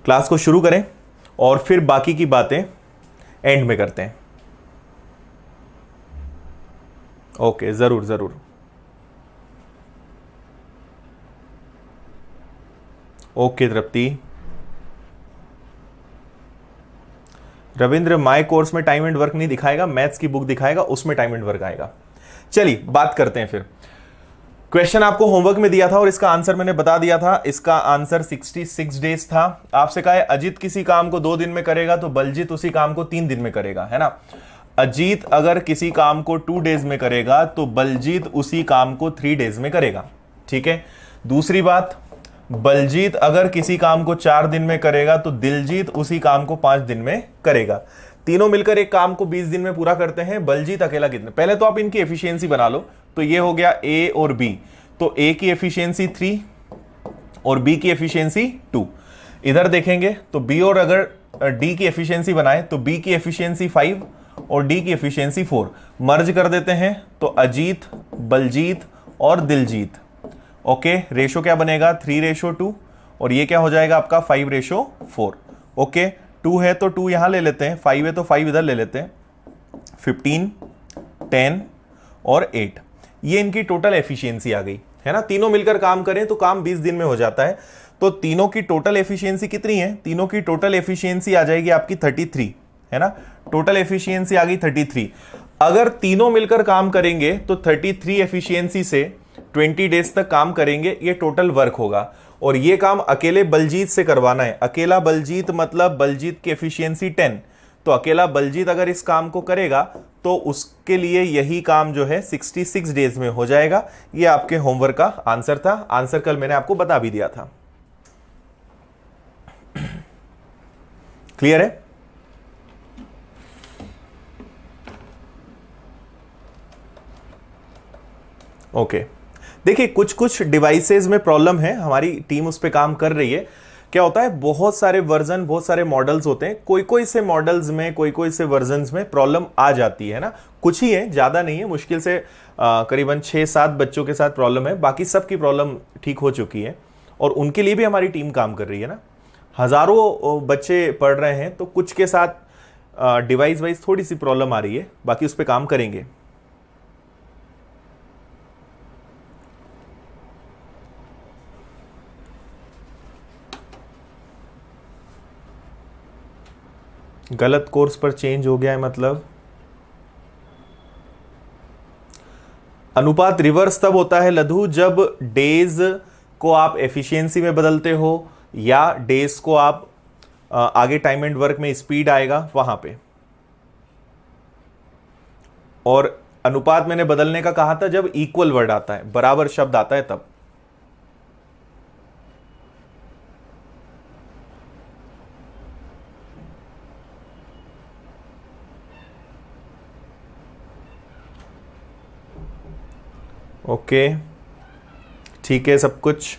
Class को शुरू करें और फिर बाकी की बातें एंड में करते हैं। ओके, जरूर जरूर। Okay Tripti. Ravindra, my course में टाइम एंड वर्क नहीं दिखाएगा, मैथ्स की बुक दिखाएगा, उसमें टाइम एंड वर्क आएगा। चलिए बात करते हैं फिर। क्वेश्चन आपको होमवर्क में दिया था और इसका आंसर मैंने बता दिया था। इसका आंसर 66 डेज था। आपसे कहा है अजीत किसी काम को 2 दिन में करेगा तो बलजीत उसी काम को 3 दिन में करेगा, है ना। अजीत अगर किसी काम को 2 डेज में करेगा तो बलजीत उसी काम को 3 डेज में करेगा, ठीक है। दूसरी बात, बलजीत अगर किसी काम को 4 दिन में करेगा तो दिलजीत उसी काम को 5 दिन में करेगा। तीनों मिलकर एक काम को 20 दिन में पूरा करते हैं। बलजीत अकेला कितने? पहले तो आप इनकी एफिशिएंसी बना लो। तो ये हो गया ए और बी, तो ए की एफिशिएंसी 3 और बी की एफिशिएंसी 2। इधर देखेंगे तो बी और अगर डी की एफिशिएंसी बनाए तो बी की एफिशिएंसी 5 और डी की एफिशिएंसी 4। मर्ज कर देते हैं तो अजीत, बलजीत और दिलजीत। ओके, रेशो क्या बनेगा? 3:2 और ये क्या हो जाएगा आपका 5:4। ओके, 2 है तो 2 यहां ले लेते हैं, 5 है तो 5 इधर ले लेते हैं। 15, 10 और 8, ये इनकी टोटल एफिशिएंसी आ गई, है ना। तीनों मिलकर काम करें तो काम 20 दिन में हो जाता है। तो तीनों की टोटल एफिशिएंसी कितनी है? तीनों की टोटल एफिशिएंसी आ जाएगी आपकी 33, है ना। टोटल एफिशिएंसी आ गई 33। अगर तीनों मिलकर काम करेंगे तो 33 एफिशिएंसी से 20 डेज तक काम करेंगे, ये टोटल वर्क होगा। और ये काम अकेले बलजीत से करवाना है। अकेला बलजीत मतलब बलजीत की एफिशिएंसी 10। तो अकेला बलजीत अगर इस काम को करेगा तो उसके लिए यही काम जो है 66 डेज में हो जाएगा। ये आपके होमवर्क का आंसर था। आंसर कल मैंने आपको बता भी दिया था। क्लियर है? ओके, देखिए कुछ कुछ डिवाइसेस में प्रॉब्लम है, हमारी टीम उस पर काम कर रही है। क्या होता है, बहुत सारे वर्जन, बहुत सारे मॉडल्स होते हैं, कोई कोई से मॉडल्स में, कोई कोई से वर्जन्स में प्रॉब्लम आ जाती है ना। कुछ ही है, ज्यादा नहीं है, मुश्किल से करीबन 6-7 बच्चों के साथ प्रॉब्लम है, बाकी सबकी प्रॉब्लम ठीक हो चुकी है। और उनके लिए भी हमारी टीम काम कर रही है ना। हजारों बच्चे पढ़ रहे हैं, तो कुछ के साथ डिवाइस वाइज थोड़ी सी प्रॉब्लम आ रही है, बाकी उस पर काम करेंगे। गलत कोर्स पर चेंज हो गया है मतलब? अनुपात रिवर्स तब होता है लधु जब डेज को आप एफिशिएंसी में बदलते हो या डेज को आप आगे टाइम एंड वर्क में स्पीड आएगा वहां पे। और अनुपात मैंने बदलने का कहा था जब इक्वल वर्ड आता है, बराबर शब्द आता है तब। ओके, ठीक है सब कुछ।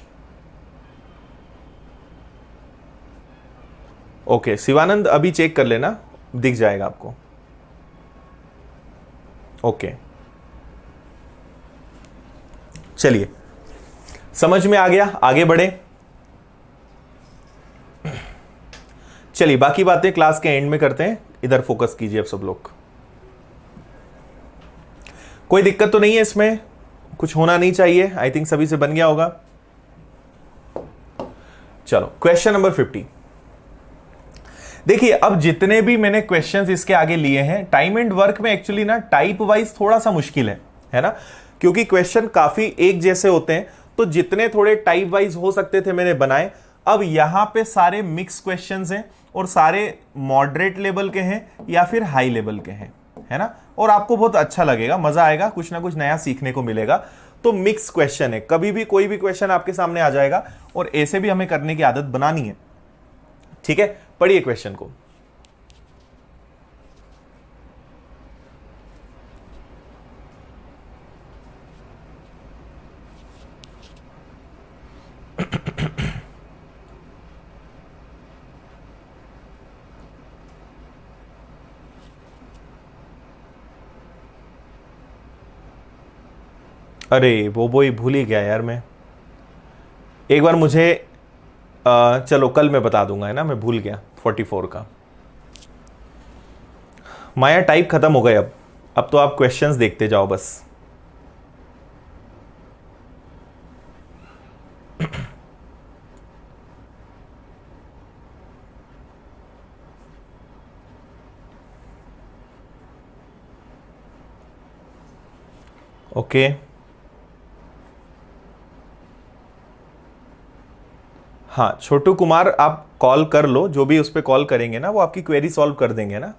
ओके शिवानंद, अभी चेक कर लेना, दिख जाएगा आपको। ओके, चलिए समझ में आ गया, आगे बढ़े। चलिए बाकी बातें क्लास के एंड में करते हैं, इधर फोकस कीजिए अब सब लोग। कोई दिक्कत तो नहीं है इसमें, कुछ होना नहीं चाहिए, आई थिंक सभी से बन गया होगा। चलो क्वेश्चन नंबर 50। देखिए अब जितने भी मैंने क्वेश्चंस इसके आगे लिए हैं, टाइम एंड वर्क में एक्चुअली ना टाइप वाइज थोड़ा सा मुश्किल है ना, क्योंकि क्वेश्चन काफी एक जैसे होते हैं, तो जितने थोड़े टाइप वाइज हो सकते थे मैंने बनाए। अब यहां पे सारे मिक्स क्वेश्चंस हैं और सारे मॉडरेट लेवल के हैं या फिर हाई लेवल के हैं, है ना। और आपको बहुत अच्छा लगेगा, मजा आएगा, कुछ ना कुछ नया सीखने को मिलेगा। तो मिक्स क्वेश्चन है, कभी भी कोई भी क्वेश्चन आपके सामने आ जाएगा और ऐसे भी हमें करने की आदत बनानी है, ठीक है। पढ़िए क्वेश्चन को। अरे वो ही भूल ही गया यार मैं। एक बार मुझे चलो कल मैं बता दूंगा, है ना, मैं भूल गया 44 का। माया टाइप खत्म हो गए अब तो आप क्वेश्चंस देखते जाओ बस। ओके हाँ छोटू कुमार, आप कॉल कर लो, जो भी उस पर कॉल करेंगे ना वो आपकी क्वेरी सॉल्व कर देंगे ना,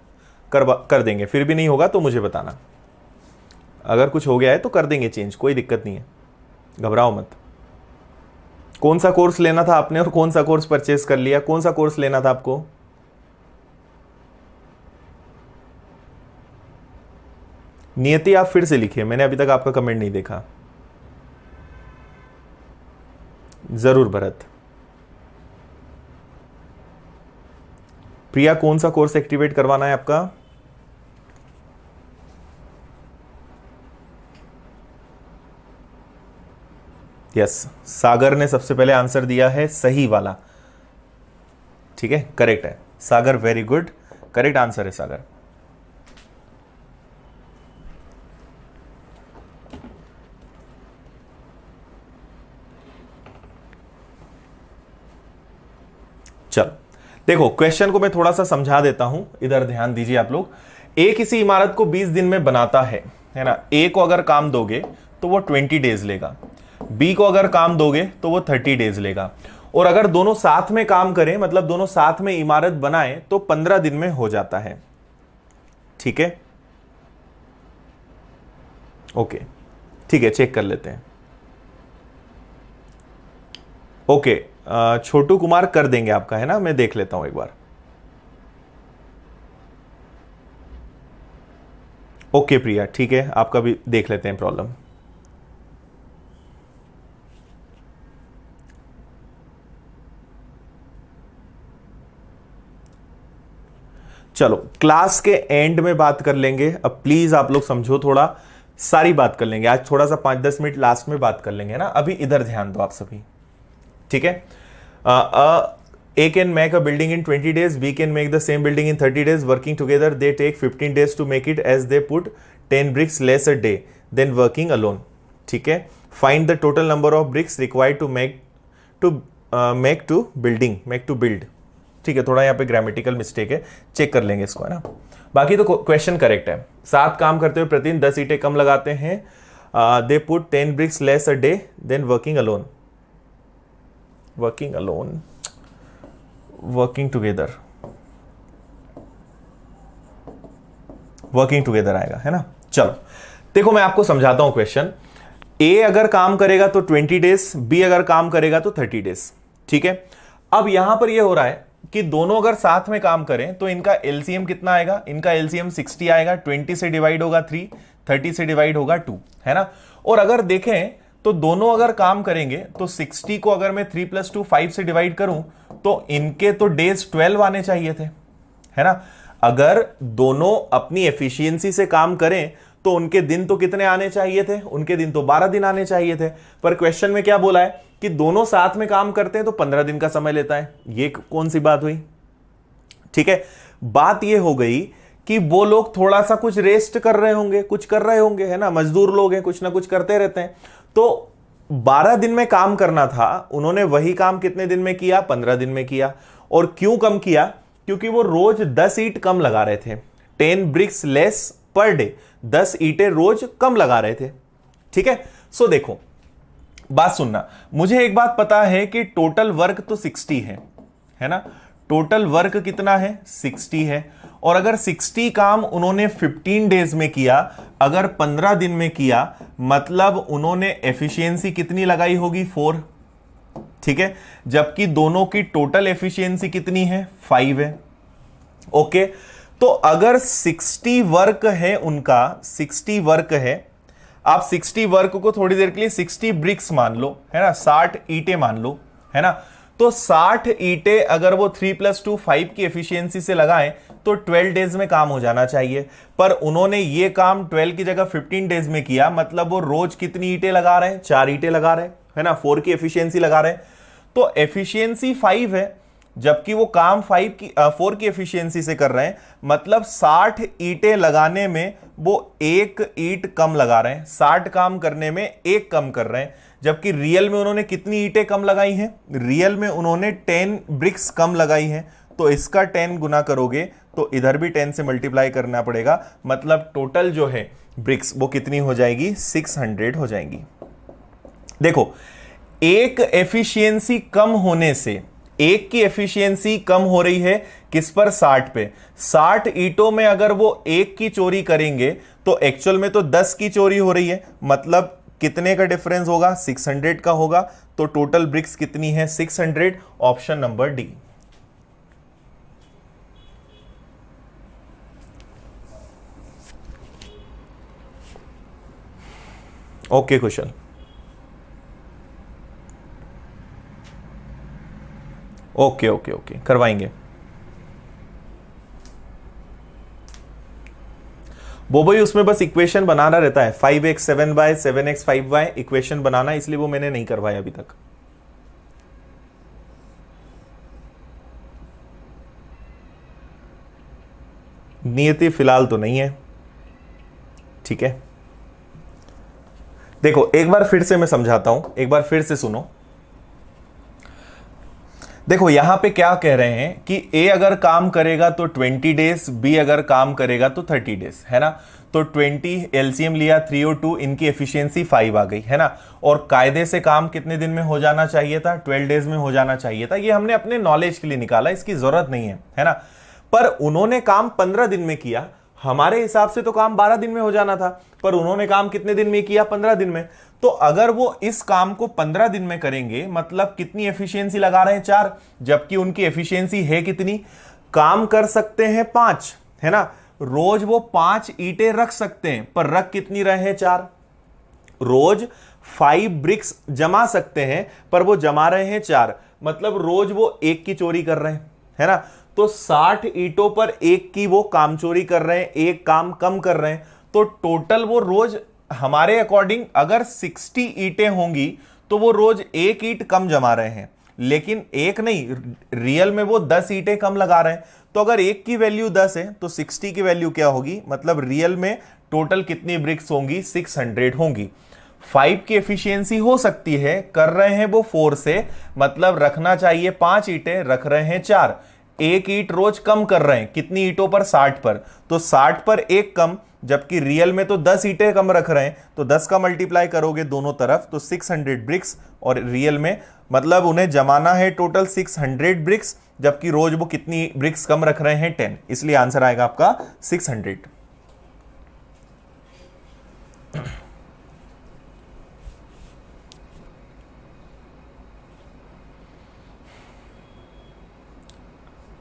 कर देंगे। फिर भी नहीं होगा तो मुझे बताना, अगर कुछ हो गया है तो कर देंगे चेंज, कोई दिक्कत नहीं है, घबराओ मत। कौन सा कोर्स लेना था आपने और कौन सा कोर्स परचेज कर लिया? कौन सा कोर्स लेना था आपको? नियति आप फिर से लिखिए, मैंने अभी तक आपका कमेंट नहीं देखा। जरूर भरत। प्रिया कौन सा कोर्स एक्टिवेट करवाना है आपका? यस, सागर ने सबसे पहले आंसर दिया है सही वाला, ठीक है, करेक्ट है सागर, वेरी गुड, करेक्ट आंसर है सागर। चलो देखो, क्वेश्चन को मैं थोड़ा सा समझा देता हूं, इधर ध्यान दीजिए आप लोग। ए किसी इमारत को 20 दिन में बनाता है ना। ए को अगर काम दोगे तो वो 20 डेज लेगा, बी को अगर काम दोगे तो वो 30 डेज लेगा, और अगर दोनों साथ में काम करें, मतलब दोनों साथ में इमारत बनाएं, तो 15 दिन में हो जाता है। ठीक है, ओके, ठीक है, चेक कर लेते हैं। ओके, छोटू कुमार कर देंगे आपका, है ना, मैं देख लेता हूं एक बार। ओके प्रिया, ठीक है, आपका भी देख लेते हैं प्रॉब्लम। चलो क्लास के एंड में बात कर लेंगे, अब प्लीज आप लोग समझो, थोड़ा सारी बात कर लेंगे आज, थोड़ा सा 5-10 मिनट लास्ट में बात कर लेंगे ना। अभी इधर ध्यान दो आप सभी, ठीक है। A can make a building in 20 days, B can make the same building in 30 days. Working together, they take 15 days to make it, as they put 10 bricks less a day than working alone. ठीक है, find the total number of bricks required to make to build. ठीक है, थोड़ा यहाँ पे grammatical mistake है, check कर लेंगे इसको, है ना। बाकी तो क्वेश्चन करेक्ट है। 7 काम करते हुए प्रतिदिन 10 ईंटें कम लगाते हैं। They put 10 bricks less a day than working alone. Working together आएगा, है ना। चलो देखो, मैं आपको समझाता हूं क्वेश्चन। ए अगर काम करेगा तो 20 डेज, बी अगर काम करेगा तो 30 डेज, ठीक है। अब यहां पर यह हो रहा है कि दोनों अगर साथ में काम करें तो इनका एलसीएम कितना आएगा? इनका एलसीएम 60 आएगा, 20 से डिवाइड होगा 3, 30 से डिवाइड होगा 2, है ना। और अगर देखें तो दोनों अगर काम करेंगे तो 60 को अगर मैं 3 + 2 5 से डिवाइड करूं तो इनके तो डेज 12 आने चाहिए थे, है ना। अगर दोनों अपनी एफिशिएंसी से काम करें तो उनके दिन तो कितने आने चाहिए थे? उनके दिन तो 12 दिन आने चाहिए थे। पर क्वेश्चन में क्या बोला है कि दोनों साथ में काम करते हैं तो 15 दिन का समय लेता है। ये कौन सी बात हुई? ठीक है, बात ये हो गई कि वो लोग थोड़ा सा कुछ रेस्ट कर रहे होंगे, कुछ कर रहे होंगे, है ना। मजदूर लोग हैं, कुछ ना कुछ करते रहते हैं। तो 12 दिन में काम करना था, उन्होंने वही काम कितने दिन में किया? 15 दिन में किया। और क्यों कम किया? क्योंकि वो रोज 10 ईंट कम लगा रहे थे। 10 ब्रिक्स लेस पर डे, 10 ईंटें रोज कम लगा रहे थे, ठीक है। सो देखो, बात सुनना, मुझे एक बात पता है कि टोटल वर्क तो 60 है ना। टोटल वर्क कितना है? 60 है। और अगर 60 काम उन्होंने 15 डेज में किया, अगर 15 दिन में किया, मतलब उन्होंने एफिशिएंसी कितनी लगाई होगी? 4, ठीक है। जबकि दोनों की टोटल एफिशिएंसी कितनी है? 5 है। ओके, तो अगर 60 वर्क है उनका, 60 वर्क है, आप 60 वर्क को थोड़ी देर के लिए 60 ब्रिक्स मान लो, है ना, 60 ईंटें मान लो, है ना। तो 60 ईंटें अगर वो 3 + 2 5 की एफिशिएंसी से लगाएं तो 12 डेज में काम हो जाना चाहिए। पर उन्होंने ये काम 12 की जगह 15 डेज में किया, मतलब वो रोज कितनी ईंटें लगा रहे हैं? 4 ईंटें लगा रहे हैं, है ना, 4 की एफिशिएंसी लगा रहे हैं। तो एफिशिएंसी 5 है, जबकि वो काम 4 की एफिशिएंसी से कर रहे हैं, मतलब 60 ईंटें लगाने में वो एक ईंट कम लगा रहे हैं, 60 काम करने में एक कम कर रहे हैं। जबकि रियल में उन्होंने कितनी ईंटें कम लगाई हैं? रियल में उन्होंने 10 ब्रिक्स कम लगाई हैं। तो इसका 10 गुना करोगे तो इधर भी 10 से मल्टीप्लाई करना पड़ेगा, मतलब टोटल जो है ब्रिक्स वो कितनी हो जाएगी? 600 हो जाएंगी। देखो, एक एफिशिएंसी कम होने से, एक की एफिशिएंसी कम हो रही है किस पर? 60 पे। 60 ईंटों में अगर वो एक की चोरी करेंगे तो एक्चुअल में तो 10 की चोरी हो रही है, मतलब कितने का डिफरेंस होगा? 600 का होगा। तो टोटल ब्रिक्स कितनी है? 600। Option number D. ओके कुशल, ओके ओके ओके, करवाएंगे। बोबोई उसमें बस इक्वेशन बनाना रहता है, 5x 7y 7x 5y equation बनाना, इसलिए वो मैंने नहीं करवाया अभी तक। नियति फिलहाल तो नहीं है, ठीक है। देखो एक बार फिर से मैं समझाता हूं, एक बार फिर से सुनो। देखो यहां पे क्या कह रहे हैं कि ए अगर काम करेगा तो 20 डेज, बी अगर काम करेगा तो 30 डेज, है ना। तो 20 एलसीएम लिया, 3 और 2, इनकी एफिशिएंसी 5 आ गई, है ना। और कायदे से काम कितने दिन में हो जाना चाहिए था? 12 डेज में हो जाना चाहिए था। ये हमने अपने नॉलेज के लिए निकाला, इसकी जरूरत नहीं है ना। पर उन्होंने काम 15 दिन में किया, हमारे हिसाब से तो काम 12 दिन में हो जाना था, पर उन्होंने काम कितने दिन में किया? 15 दिन में। तो अगर वो इस काम को 15 दिन में करेंगे, मतलब कितनी एफिशिएंसी लगा रहे हैं? 4, जबकि उनकी एफिशिएंसी है कितनी? काम कर सकते हैं 5, है ना। रोज वो 5 ईंटें रख सकते हैं, पर रख कितनी रहे हैं? 4। रोज 5 ब्रिक्स जमा सकते हैं, पर वो जमा रहे हैं 4, मतलब रोज वो एक की चोरी कर रहे हैं, है ना। तो 60 ईंटों पर एक की वो काम चोरी कर रहे हैं, एक काम कम कर रहे हैं। तो टोटल वो रोज हमारे अकॉर्डिंग अगर 60 ईंटें होंगी तो वो रोज एक ईंट कम जमा रहे हैं, लेकिन एक नहीं, रियल में वो 10 ईंटें कम लगा रहे हैं। तो अगर एक की वैल्यू 10 है तो 60 की वैल्यू क्या होगी? मतलब रियल में टोटल कितनी ब्रिक्स होंगी? 600 होंगी। 5 की एफिशिएंसी हो सकती है, कर रहे हैं वो 4 से, मतलब रखना चाहिए 5 ईंटें, रख रहे हैं 4। एक ईंट रोज कम कर रहे हैं, कितनी ईंटों पर? 60 पर। तो 60 पर एक कम, जबकि रियल में तो 10 ईंटें कम रख रहे हैं, तो 10 का मल्टीप्लाई करोगे दोनों तरफ तो 600 ब्रिक्स, और रियल में मतलब उन्हें जमाना है टोटल 600 ब्रिक्स, जबकि रोज वो कितनी ब्रिक्स कम रख रहे हैं? 10। इसलिए आंसर आएगा आपका 600।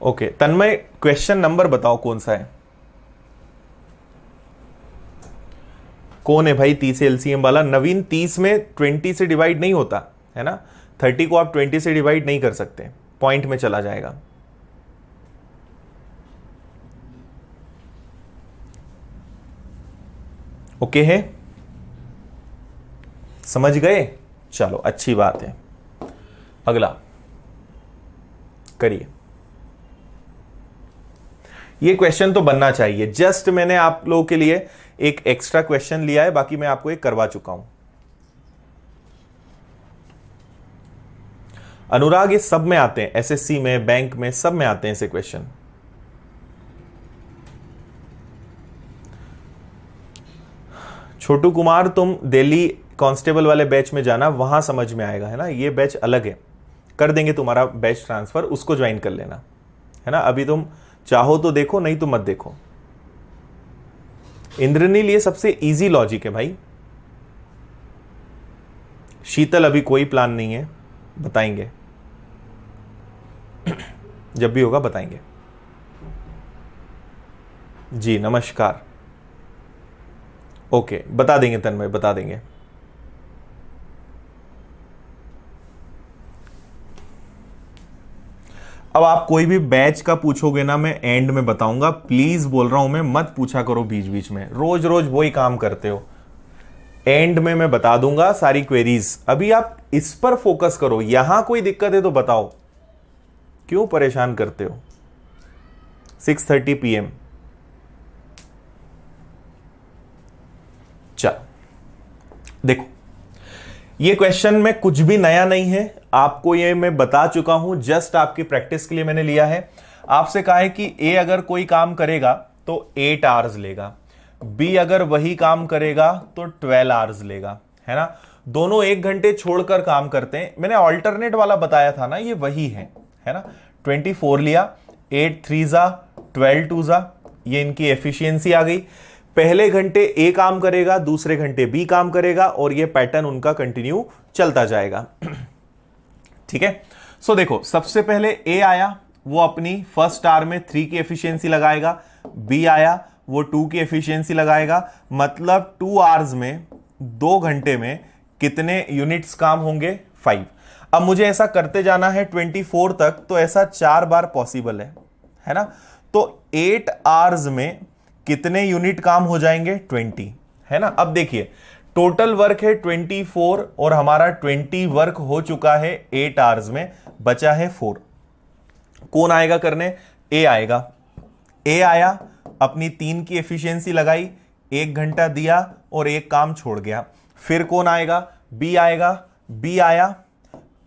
ओके तन्मय, क्वेश्चन नंबर बताओ कौन सा है? कौन है भाई 30 एलसीएम वाला? नवीन, 30 में 20 से डिवाइड नहीं होता, है ना। 30 को आप 20 से डिवाइड नहीं कर सकते, पॉइंट में चला जाएगा। ओके है, समझ गए? चलो अच्छी बात है। अगला करिए। ये क्वेश्चन तो बनना चाहिए, जस्ट मैंने आप लोगों के लिए एक एक्स्ट्रा क्वेश्चन लिया है, बाकी मैं आपको एक करवा चुका हूं। अनुराग ये सब में आते हैं, एसएससी में, बैंक में, सब में आते हैं ऐसे क्वेश्चन। छोटू कुमार, तुम दिल्ली कांस्टेबल वाले बैच में जाना, वहां समझ में आएगा, है ना। ये बैच अलग है, कर देंगे तुम्हारा बैच ट्रांसफर, उसको ज्वाइन कर लेना, है ना। अभी तुम चाहो तो देखो, नहीं तो मत देखो। इंद्रनील, ये सबसे इजी लॉजिक है भाई। शीतल, अभी कोई प्लान नहीं है, बताएंगे जब भी होगा बताएंगे। जी नमस्कार। ओके बता देंगे तन्मय, बता देंगे। अब आप कोई भी बैच का पूछोगे ना, मैं एंड में बताऊंगा, प्लीज बोल रहा हूं मैं, मत पूछा करो बीच बीच में, रोज रोज वही काम करते हो। एंड में मैं बता दूंगा सारी क्वेरीज। अभी आप इस पर फोकस करो, यहां कोई दिक्कत है तो बताओ, क्यों परेशान करते हो। 6:30 PM। चलो देखो, ये क्वेश्चन में कुछ भी नया नहीं है, आपको ये मैं बता चुका हूं, जस्ट आपकी प्रैक्टिस के लिए मैंने लिया है। आपसे कहा है कि ए अगर कोई काम करेगा तो 8 आवर्स लेगा, बी अगर वही काम करेगा तो 12 आवर्स लेगा, है ना। दोनों 1 घंटे छोड़कर काम करते हैं। मैंने ऑल्टरनेट वाला बताया था ना, ये वही है ना। 24 लिया, 8 3 जा 12 2 जा, ये इनकी एफिशिएंसी आ गई। पहले घंटे ए काम करेगा, दूसरे घंटे बी काम करेगा, और ये पैटर्न उनका कंटिन्यू चलता जाएगा। ठीक है। सो देखो, सबसे पहले ए आया, वो अपनी फर्स्ट आवर में 3 की एफिशिएंसी लगाएगा। बी आया, वो 2 की एफिशिएंसी लगाएगा। मतलब 2 आवर्स में, 2 घंटे में कितने यूनिट्स काम होंगे? 5। अब मुझे ऐसा करते जाना है 24 तक, तो ऐसा 4 बार पॉसिबल है ना। तो 8 आवर्स में कितने यूनिट काम हो जाएंगे? 20, है ना। अब देखिए, टोटल वर्क है 24 और हमारा 20 वर्क हो चुका है 8 आवर्स में, बचा है 4। कौन आएगा करने? ए आएगा। ए आया, अपनी 3 की एफिशिएंसी लगाई, 1 घंटा दिया और एक काम छोड़ गया। फिर कौन आएगा? बी आएगा। बी आया,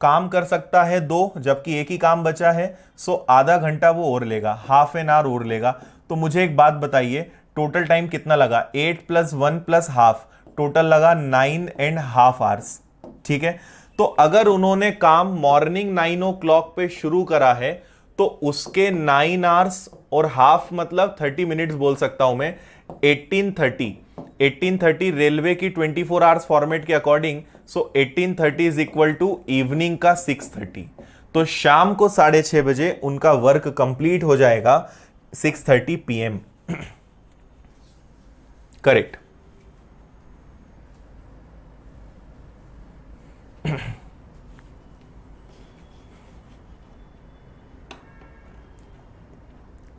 काम कर सकता है 2, जबकि एक ही काम बचा है, सो आधा घंटा वो और लेगा, हाफ एन आवर और लेगा। तो मुझे एक बात बताइए, टोटल टाइम कितना लगा? 8 + 1 + हाफ, टोटल लगा 9.5 आवर्स। ठीक है। तो अगर उन्होंने काम मॉर्निंग 9 o'clock पे शुरू करा है, तो उसके 9 आवर्स और हाफ मतलब 30 मिनट्स बोल सकता हूं मैं। 1830 रेलवे की 24 आवर्स फॉर्मेट के according, so 1830 is equal to evening का 6:30। तो शाम को 6:30 बजे उनका वर्क कंप्लीट हो जाएगा, 6:30 PM। Correct.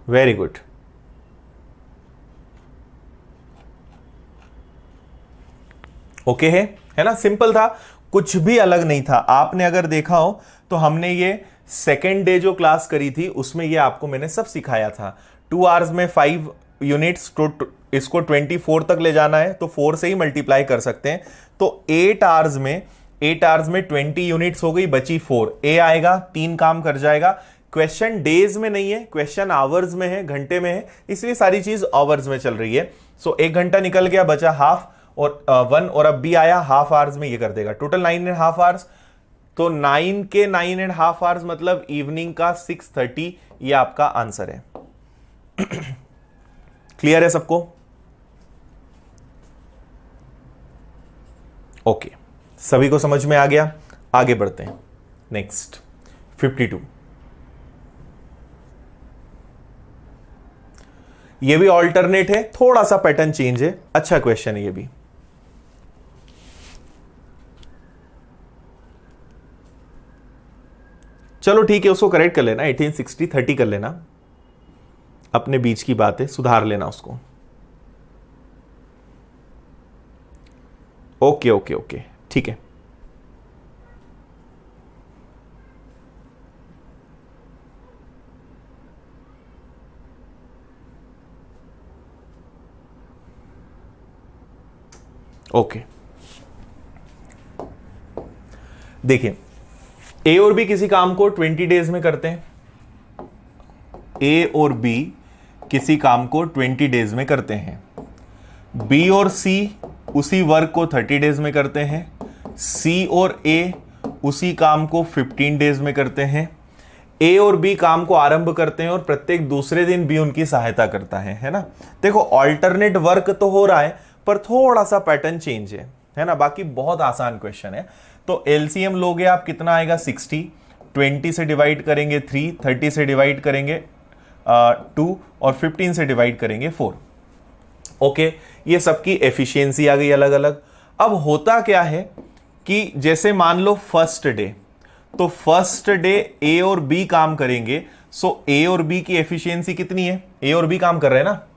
Very good. Okay है ना। सिंपल था, कुछ भी अलग नहीं था। आपने अगर देखा हो तो हमने ये सेकेंड डे जो क्लास करी थी, उसमें ये आपको मैंने सब सिखाया था। 2 आवर्स में 5 यूनिट्स, तो इसको 24 तक ले जाना है, तो 4 से ही मल्टीप्लाई कर सकते हैं। तो 8 आवर्स में 20 यूनिट्स हो गई, बची 4। ए आएगा, 3 काम कर जाएगा। क्वेश्चन डेज में नहीं है, क्वेश्चन आवर्स में है, घंटे में है, इसलिए सारी चीज आवर्स में चल रही है। सो 1 घंटा निकल गया, बचा हाफ और 1, और अब बी आया, हाफ आवर्स में ये कर देगा, टोटल 9.5 आवर्स। तो 9 के 9.5 आवर्स मतलब इवनिंग का 6:30, ये आपका आंसर है। क्लियर है सबको? ओके, सभी को समझ में आ गया? आगे बढ़ते हैं। नेक्स्ट 52। ये भी ऑल्टरनेट है, थोड़ा सा पैटर्न चेंज है। अच्छा क्वेश्चन है ये भी। चलो ठीक है, उसको करेक्ट कर लेना, 1860 30 कर लेना, अपने बीच की बात है, सुधार लेना उसको। ओके ओके ओके, ठीक है। ओके, देखिए, ए और बी किसी काम को 20 डेज में करते हैं। ए और बी किसी काम को 20 डेज में करते हैं। बी और सी उसी वर्क को 30 डेज में करते हैं। सी और ए उसी काम को 15 डेज में करते हैं। ए और बी काम को आरंभ करते हैं और प्रत्येक दूसरे दिन बी उनकी सहायता करता है ना। देखो, ऑल्टरनेट वर्क तो हो रहा है, पर थोड़ा सा पैटर्न चेंज है ना। बाकी बहुत आसान क्वेश्चन है। तो एलसीएम लोगे आप, कितना आएगा? 60। 20 से डिवाइड करेंगे 3, 30 से डिवाइड करेंगे 2 और 15 से डिवाइड करेंगे 4। ओके, ये सबकी एफिशिएंसी आ गई अलग अलग। अब होता क्या है कि जैसे मान लो फर्स्ट डे, तो फर्स्ट डे ए और बी काम करेंगे। सो ए और बी की एफिशिएंसी कितनी है? ए और बी काम कर रहे हैं ना,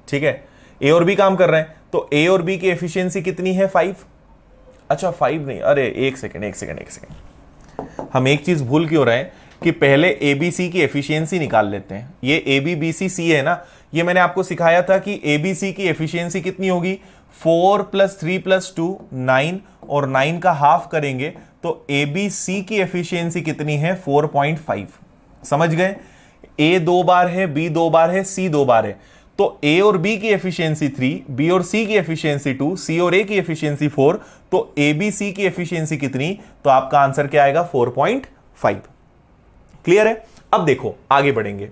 ठीक है, ए और बी काम कर रहे हैं, तो ए और बी की एफिशिएंसी कितनी है 5। अच्छा 5 नहीं, अरे एक सेकेंड, हम एक चीज भूल क्यों रहे हैं कि पहले ए बी सी की एफिशिएंसी निकाल लेते हैं। ये ए बी बी सी सी है ना, ये मैंने आपको सिखाया था कि ए बी सी की एफिशिएंसी कितनी होगी 4 + 3 + 2 9, और 9 का हाफ करेंगे तो ए बी सी की एफिशिएंसी कितनी है 4.5। समझ गए, ए 2 बार है, बी 2 बार है, सी 2 बार है, तो ए और बी की एफिशिएंसी 3, बी और सी की एफिशिएंसी 2, सी और ए की एफिशिएंसी 4, तो ए बी सी की एफिशिएंसी कितनी, तो आपका आंसर क्या आएगा 4.5। क्लियर है। अब देखो आगे बढ़ेंगे।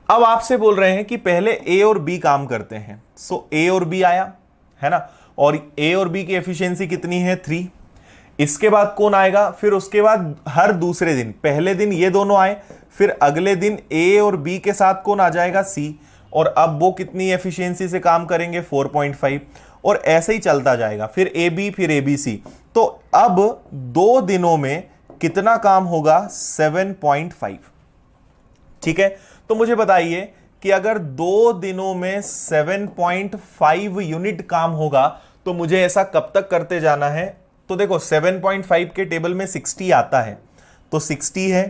अब आपसे बोल रहे हैं कि पहले ए और बी काम करते हैं, सो ए और बी आया है ना, और ए और बी की एफिशिएंसी कितनी है 3। इसके बाद कौन आएगा, फिर उसके बाद हर दूसरे दिन, पहले दिन ये दोनों आए, फिर अगले दिन ए और बी के साथ कौन आ जाएगा सी, और अब वो कितनी एफिशिएंसी से काम करेंगे 4.5, और ऐसे ही चलता जाएगा, फिर ए बी, फिर ए बी सी। तो अब 2 दिनों में कितना काम होगा 7.5। ठीक है, तो मुझे बताइए कि अगर 2 दिनों में 7.5 यूनिट काम होगा तो मुझे ऐसा कब तक करते जाना है। तो देखो 7.5 के टेबल में 60 आता है, तो 60 है,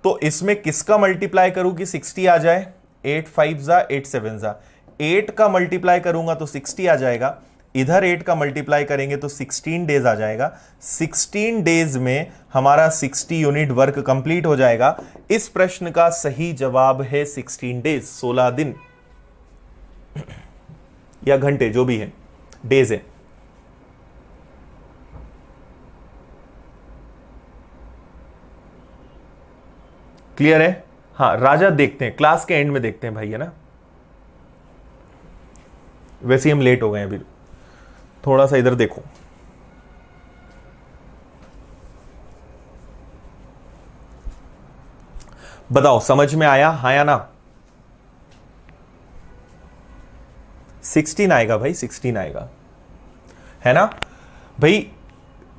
तो इसमें किसका मल्टीप्लाई करूं कि 60 आ जाए, 8 5 जा 8 7 जा, 8 का मल्टीप्लाई करूंगा तो 60 आ जाएगा, इधर 8 का मल्टीप्लाई करेंगे तो 16 डेज आ जाएगा। 16 डेज में हमारा 60 यूनिट वर्क कंप्लीट हो जाएगा। इस प्रश्न का सही जवाब है 16 डेज, 16 दिन या घंटे जो भी है, डेज है। क्लियर है। हाँ राजा, देखते हैं क्लास के एंड में देखते हैं भाई, है ना, वैसे ही हम लेट हो गए अभी, थोड़ा सा इधर देखो। बताओ समझ में आया, हाँ या ना। 16 आएगा भाई, 16 आएगा, है ना भाई।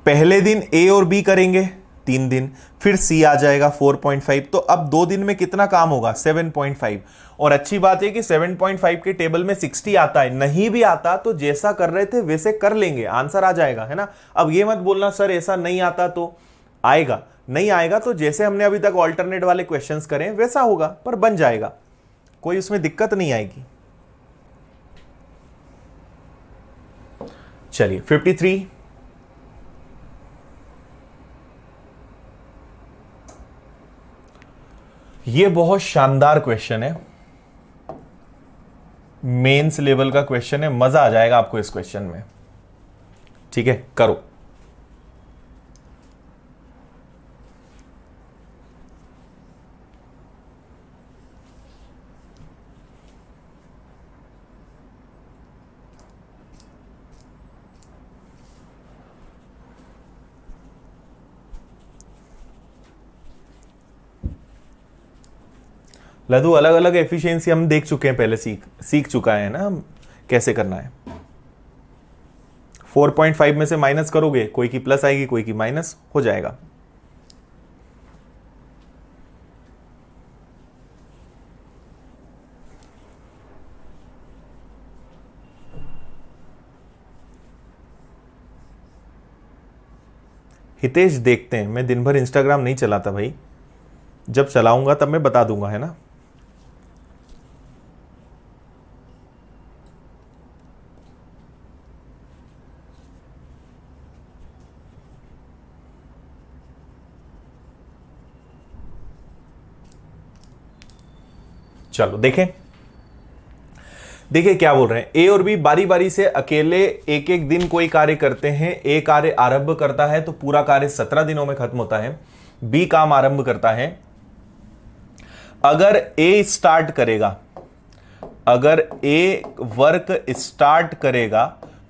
पहले दिन ए और बी करेंगे 3 दिन, फिर सी आ जाएगा 4.5, तो अब 2 दिन में कितना काम होगा 7.5। और अच्छी बात है कि 7.5 के टेबल में 60 आता है, नहीं भी आता तो जैसा कर रहे थे वैसे कर लेंगे, आंसर आ जाएगा, है ना। अब ये मत बोलना सर ऐसा नहीं आता तो आएगा, नहीं आएगा तो जैसे हमने अभी तक ऑल्टरनेट वाले क्वेश्चंस करें वैसा होगा, पर बन जाएगा, कोई उसमें दिक्कत नहीं आएगी। चलिए 53, ये बहुत शानदार क्वेश्चन है, मेंस लेवल का क्वेश्चन है, मजा आ जाएगा आपको इस क्वेश्चन में। ठीक है करो। लदू अलग अलग एफिशिएंसी हम देख चुके हैं पहले, सीख चुका है ना हम कैसे करना है। 4.5 में से माइनस करोगे, कोई की प्लस आएगी कोई की माइनस हो जाएगा। हितेश देखते हैं, मैं दिन भर इंस्टाग्राम नहीं चलाता भाई, जब चलाऊंगा तब मैं बता दूंगा, है ना। चलो देखें, देखिए क्या बोल रहे हैं। ए और बी बारी बारी से अकेले एक एक दिन कोई कार्य करते हैं। ए कार्य आरंभ करता है तो पूरा कार्य 17 दिनों में खत्म होता है। बी काम आरंभ करता है, अगर ए स्टार्ट करेगा, अगर ए वर्क स्टार्ट करेगा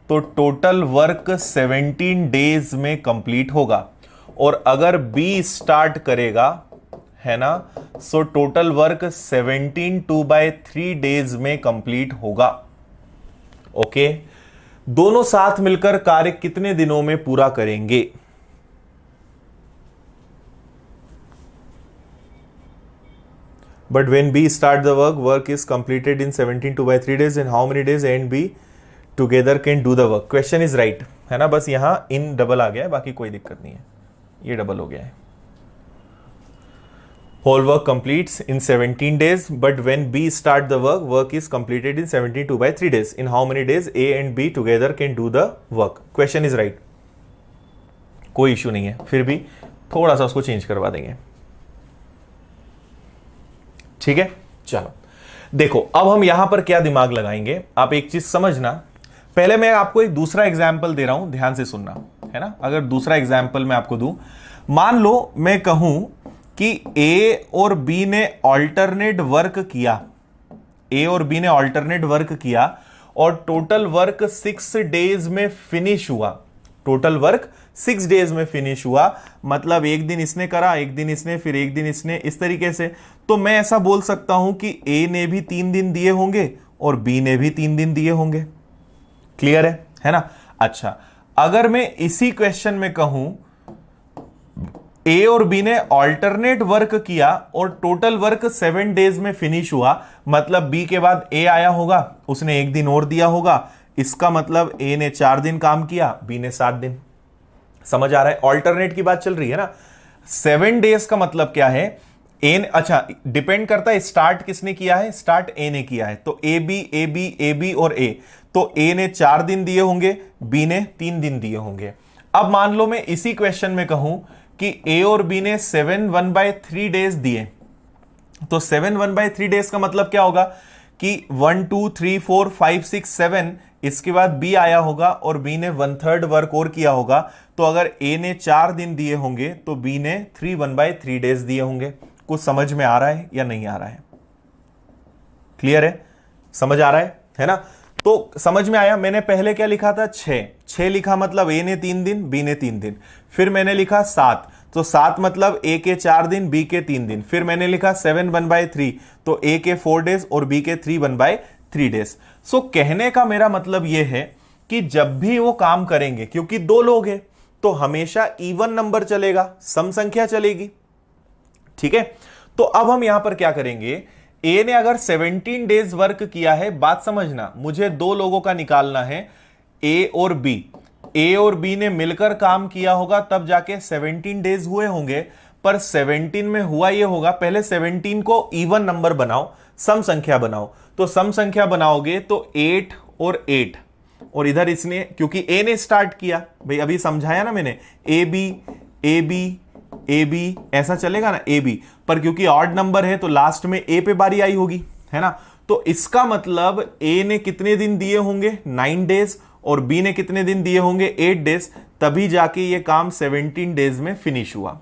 तो टोटल वर्क 17 डेज में कंप्लीट होगा, और अगर बी स्टार्ट करेगा, है ना, सो टोटल वर्क 17 2/3 डेज में कंप्लीट होगा। ओके, दोनों साथ मिलकर कार्य कितने दिनों में पूरा करेंगे। But when B start the work is completed in 17 2/3 days, and how many days A and B together can do the work, question is right, है ना, बस यहां इन डबल आ गया है, बाकी कोई दिक्कत नहीं है, ये डबल हो गया है। Whole work completes in 17 days, but when B start the work, work is completed in 72 by 3 days. In how many days A and B together can do the work? Question is right. कोई issue नहीं है, फिर भी थोड़ा सा उसको change करवा देंगे, ठीक है। चलो देखो, अब हम यहां पर क्या दिमाग लगाएंगे, आप एक चीज समझना। पहले मैं आपको एक दूसरा एग्जाम्पल दे रहा हूं, ध्यान से सुनना, है ना। अगर दूसरा एग्जाम्पल मैं आपको दूं, मान लो मैं कहूं कि ए और बी ने ऑल्टरनेट वर्क किया, ए और बी ने ऑल्टरनेट वर्क किया और टोटल वर्क 6 डेज में फिनिश हुआ, टोटल वर्क 6 डेज में फिनिश हुआ, मतलब एक दिन इसने करा, एक दिन इसने, फिर एक दिन इसने, इस तरीके से। तो मैं ऐसा बोल सकता हूं कि ए ने भी 3 दिन दिए होंगे और बी ने भी 3 दिन दिए होंगे। क्लियर है ना। अच्छा, अगर मैं इसी क्वेश्चन में कहूं ए और बी ने ऑल्टरनेट वर्क किया और टोटल वर्क 7 डेज में फिनिश हुआ, मतलब बी के बाद ए आया होगा, उसने एक दिन और दिया होगा, इसका मतलब ए ने 4 दिन काम किया, बी ने 7 दिन। समझ आ रहा है, ऑल्टरनेट की बात चल रही है ना। 7 डेज का मतलब क्या है, ए ने, अच्छा डिपेंड करता है स्टार्ट किसने किया है, स्टार्ट ए ने किया है, तो ए बी और ए, तो ए ने 4 दिन दिए होंगे, बी ने 3 दिन दिए होंगे। अब मान लो मैं इसी क्वेश्चन में कहूं कि ए और बी ने 7 1/3 डेज दिए, तो 7 1/3 डेज का मतलब क्या होगा कि 1 2 3 4 5 6 7, इसके बाद बी आया होगा और बी ने 1/3 वर्क और किया होगा। तो अगर ए ने 4 दिन दिए होंगे तो बी ने 3 1/3 डेज दिए होंगे। कुछ समझ में आ रहा है या नहीं आ रहा है? क्लियर है, समझ आ रहा है ना। तो समझ में आया। मैंने पहले क्या लिखा था, 6 लिखा, मतलब ए ने 3 दिन, बी ने 3 दिन। फिर मैंने लिखा 7, तो 7 मतलब ए के 4 दिन, बी के 3 दिन। फिर मैंने लिखा 7 1/3, तो ए के 4 डेज और बी के 3 1/3 डेज। सो कहने का मेरा मतलब यह है कि जब भी वो काम करेंगे, क्योंकि 2 लोग हैं, तो हमेशा इवन नंबर चलेगा, सम संख्या चलेगी, ठीक है। तो अब हम यहां पर क्या करेंगे, ए ने अगर 17 डेज वर्क किया है, बात समझना, मुझे 2 लोगों का निकालना है, ए और बी। ए और बी ने मिलकर काम किया होगा, तब जाके 17 डेज हुए होंगे। पर 17 में हुआ यह होगा, पहले 17 को इवन नंबर बनाओ, सम संख्या बनाओ। तो सम संख्या बनाओगे तो 8 और 8, और इधर इसने, क्योंकि ए ने स्टार्ट किया, भाई अभी समझाया ना मैंने, ए बी ऐसा चलेगा ना, ए बी, पर क्योंकि ऑड नंबर है तो लास्ट में ए पे बारी आई होगी, है ना। तो इसका मतलब ए ने कितने दिन दिए होंगे, 9 डेज, और बी ने कितने दिन दिए होंगे, 8 डेज, तभी जाके ये काम 17 डेज में फिनिश हुआ।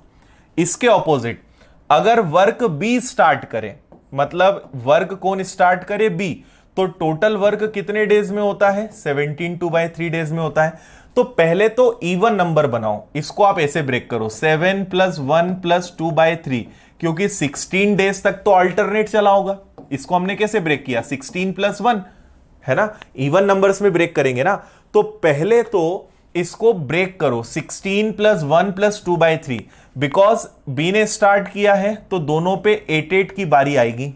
इसके ऑपोजिट, अगर वर्क बी स्टार्ट करे, मतलब वर्क कौन स्टार्ट करे, बी, तो टोटल वर्क कितने डेज में होता है, 17 2/3 डेज में होता है। तो पहले तो इवन नंबर बनाओ, इसको आप ऐसे ब्रेक करो, 7 + 1 + 2/3, क्योंकि 16 डेज तक तो अल्टरनेट चला होगा। इसको हमने कैसे ब्रेक किया, 16 + 1, है ना, इवन नंबर्स में ब्रेक करेंगे ना। तो पहले तो इसको ब्रेक करो, 16 + 1 + 2/3, बिकॉज बी ने स्टार्ट किया है तो दोनों पे 8 की बारी आएगी।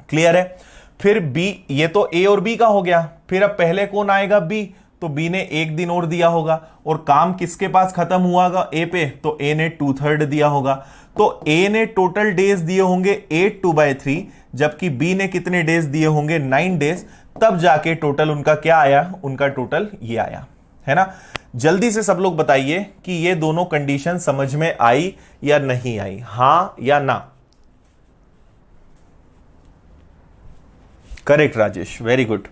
क्लियर है। फिर बी, ये तो ए और बी का हो गया, फिर अब पहले कौन आएगा, बी, तो बी ने 1 दिन और दिया होगा, और काम किसके पास खत्म हुआ, ए पे, तो ए ने 2/3 दिया होगा। तो ए ने टोटल डेज दिए होंगे 8 2/3, जबकि बी ने कितने डेज दिए होंगे, 9 डेज, तब जाके टोटल उनका क्या आया, उनका टोटल ये आया, है ना। जल्दी से सब लोग बताइए कि ये दोनों कंडीशन समझ में आई या नहीं आई, हां या ना। करेक्ट राजेश, वेरी गुड,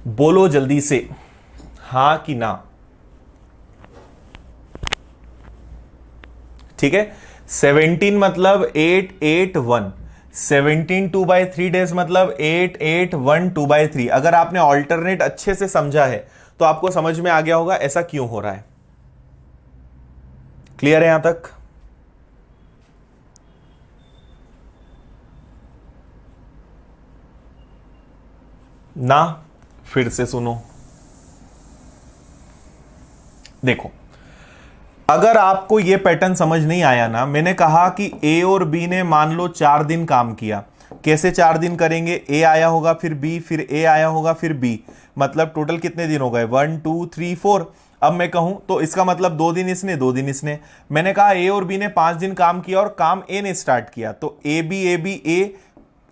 बोलो जल्दी से, हां कि ना। ठीक है, 17 मतलब 8 8 1, 17 2/3 डेज मतलब 8 8 1 2/3। अगर आपने ऑल्टरनेट अच्छे से समझा है तो आपको समझ में आ गया होगा ऐसा क्यों हो रहा है। क्लियर है यहां तक? ना, फिर से सुनो, देखो, अगर आपको यह पैटर्न समझ नहीं आया ना, मैंने कहा कि ए और बी ने मान लो 4 दिन काम किया, कैसे 4 दिन करेंगे, ए आया होगा फिर बी, फिर ए आया होगा फिर बी, मतलब टोटल कितने दिन हो गए, 1 2 3 4। अब मैं कहूं तो इसका मतलब 2 दिन इसने, 2 दिन इसने। मैंने कहा ए और बी ने 5 दिन काम किया और काम ए ने स्टार्ट किया, तो ए बी ए,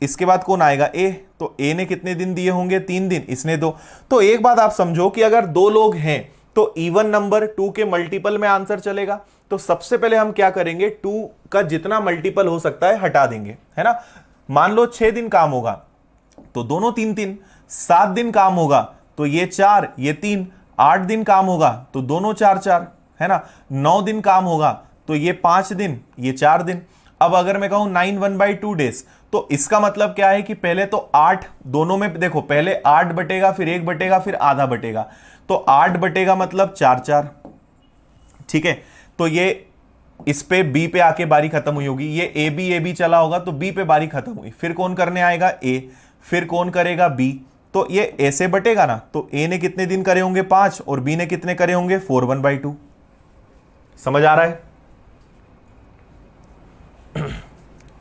इसके बाद कौन आएगा, ए। तो ए ने कितने दिन दिए होंगे, 3 दिन, इसने 2। तो एक बात आप समझो कि अगर 2 लोग हैं तो इवन नंबर 2 के मल्टीपल में आंसर चलेगा। तो सबसे पहले हम क्या करेंगे, 2 का जितना मल्टीपल हो सकता है हटा देंगे, है ना। मान लो 6 दिन काम होगा तो दोनों 3 3, 7 दिन काम होगा तो ये 4 ये 3, 8 दिन काम होगा तो दोनों 4 4, है ना। 9 दिन काम होगा तो ये 5 दिन ये 4 दिन। अब अगर मैं कहूं 9 1/2 डेज, तो इसका मतलब क्या है कि पहले तो 8 दोनों में देखो, पहले 8 बटेगा फिर 1 बटेगा फिर आधा बटेगा, तो 8 बटेगा मतलब 4 4, ठीक है। तो ये इस पे बी पे आके बारी खत्म हुई होगी, ये ए बी चला होगा तो बी पे बारी खत्म हुई, फिर कौन करने आएगा, ए, फिर कौन करेगा, बी। तो ये ऐसे बटेगा ना, तो ए ने कितने दिन करे होंगे 5 और बी ने कितने करे होंगे 4 1/2। समझ आ रहा है,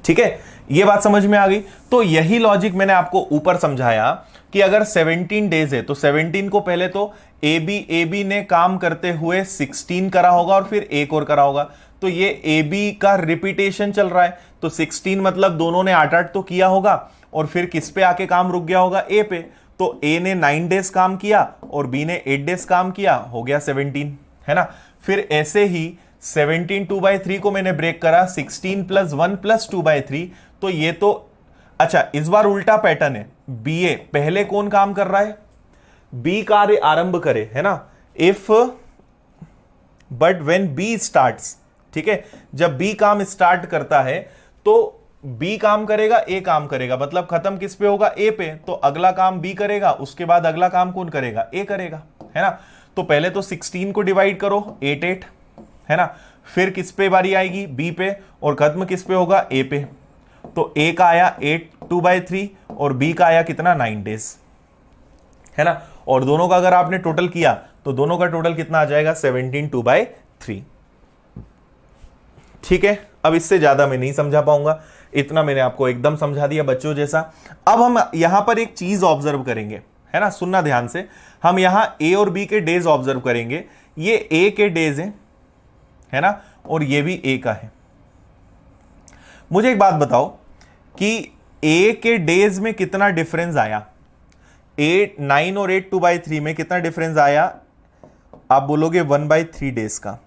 ठीक है, ये बात समझ में आ गई। तो यही लॉजिक मैंने आपको ऊपर समझाया कि अगर 17 डेज है तो 17 को पहले तो ए बी ने काम करते हुए 16 करा होगा और फिर एक और करा होगा, तो ये ए बी का रिपीटेशन चल रहा है, तो 16 मतलब दोनों ने 8 तो किया होगा और फिर किस पे आके काम रुक गया होगा, ए पे। तो ए ने 9 डेज काम किया और बी ने 8 डेज काम किया, हो गया 17, है ना। फिर ऐसे ही 17 2/3 को मैंने ब्रेक करा, 16 + 1 + 2/3, तो ये तो अच्छा, इस बार उल्टा पैटर्न है, बी ए पहले कौन काम कर रहा है, बी कार्य आरंभ करे, है ना। If but when B starts, ठीक है, जब बी काम स्टार्ट करता है तो बी काम करेगा, ए काम करेगा, मतलब खत्म किस पे होगा, ए पे, तो अगला काम बी करेगा, उसके बाद अगला काम कौन करेगा, ए करेगा, है ना। तो पहले तो 16 को डिवाइड करो 8 8, है ना, फिर किस पे बारी आएगी, बी पे, और खत्म किस पे होगा, ए पे। तो ए का आया 8 2/3 और बी का आया कितना 9 डेज, है ना। और दोनों का अगर आपने टोटल किया तो दोनों का टोटल कितना आ जाएगा 17 2/3, ठीक है। अब इससे ज्यादा मैं नहीं समझा पाऊंगा, इतना मैंने आपको एकदम समझा दिया बच्चों जैसा। अब हम यहां पर एक चीज ऑब्जर्व करेंगे, है ना, सुनना ध्यान से। हम यहां ए और बी के डेज ऑब्जर्व करेंगे, ये ए के डेज है ना, और ये भी ए का है। मुझे एक बात बताओ कि ए के डेज में कितना डिफरेंस आया, 8 9 और 8 2/3 में कितना डिफरेंस आया, आप बोलोगे 1/3 डेज का,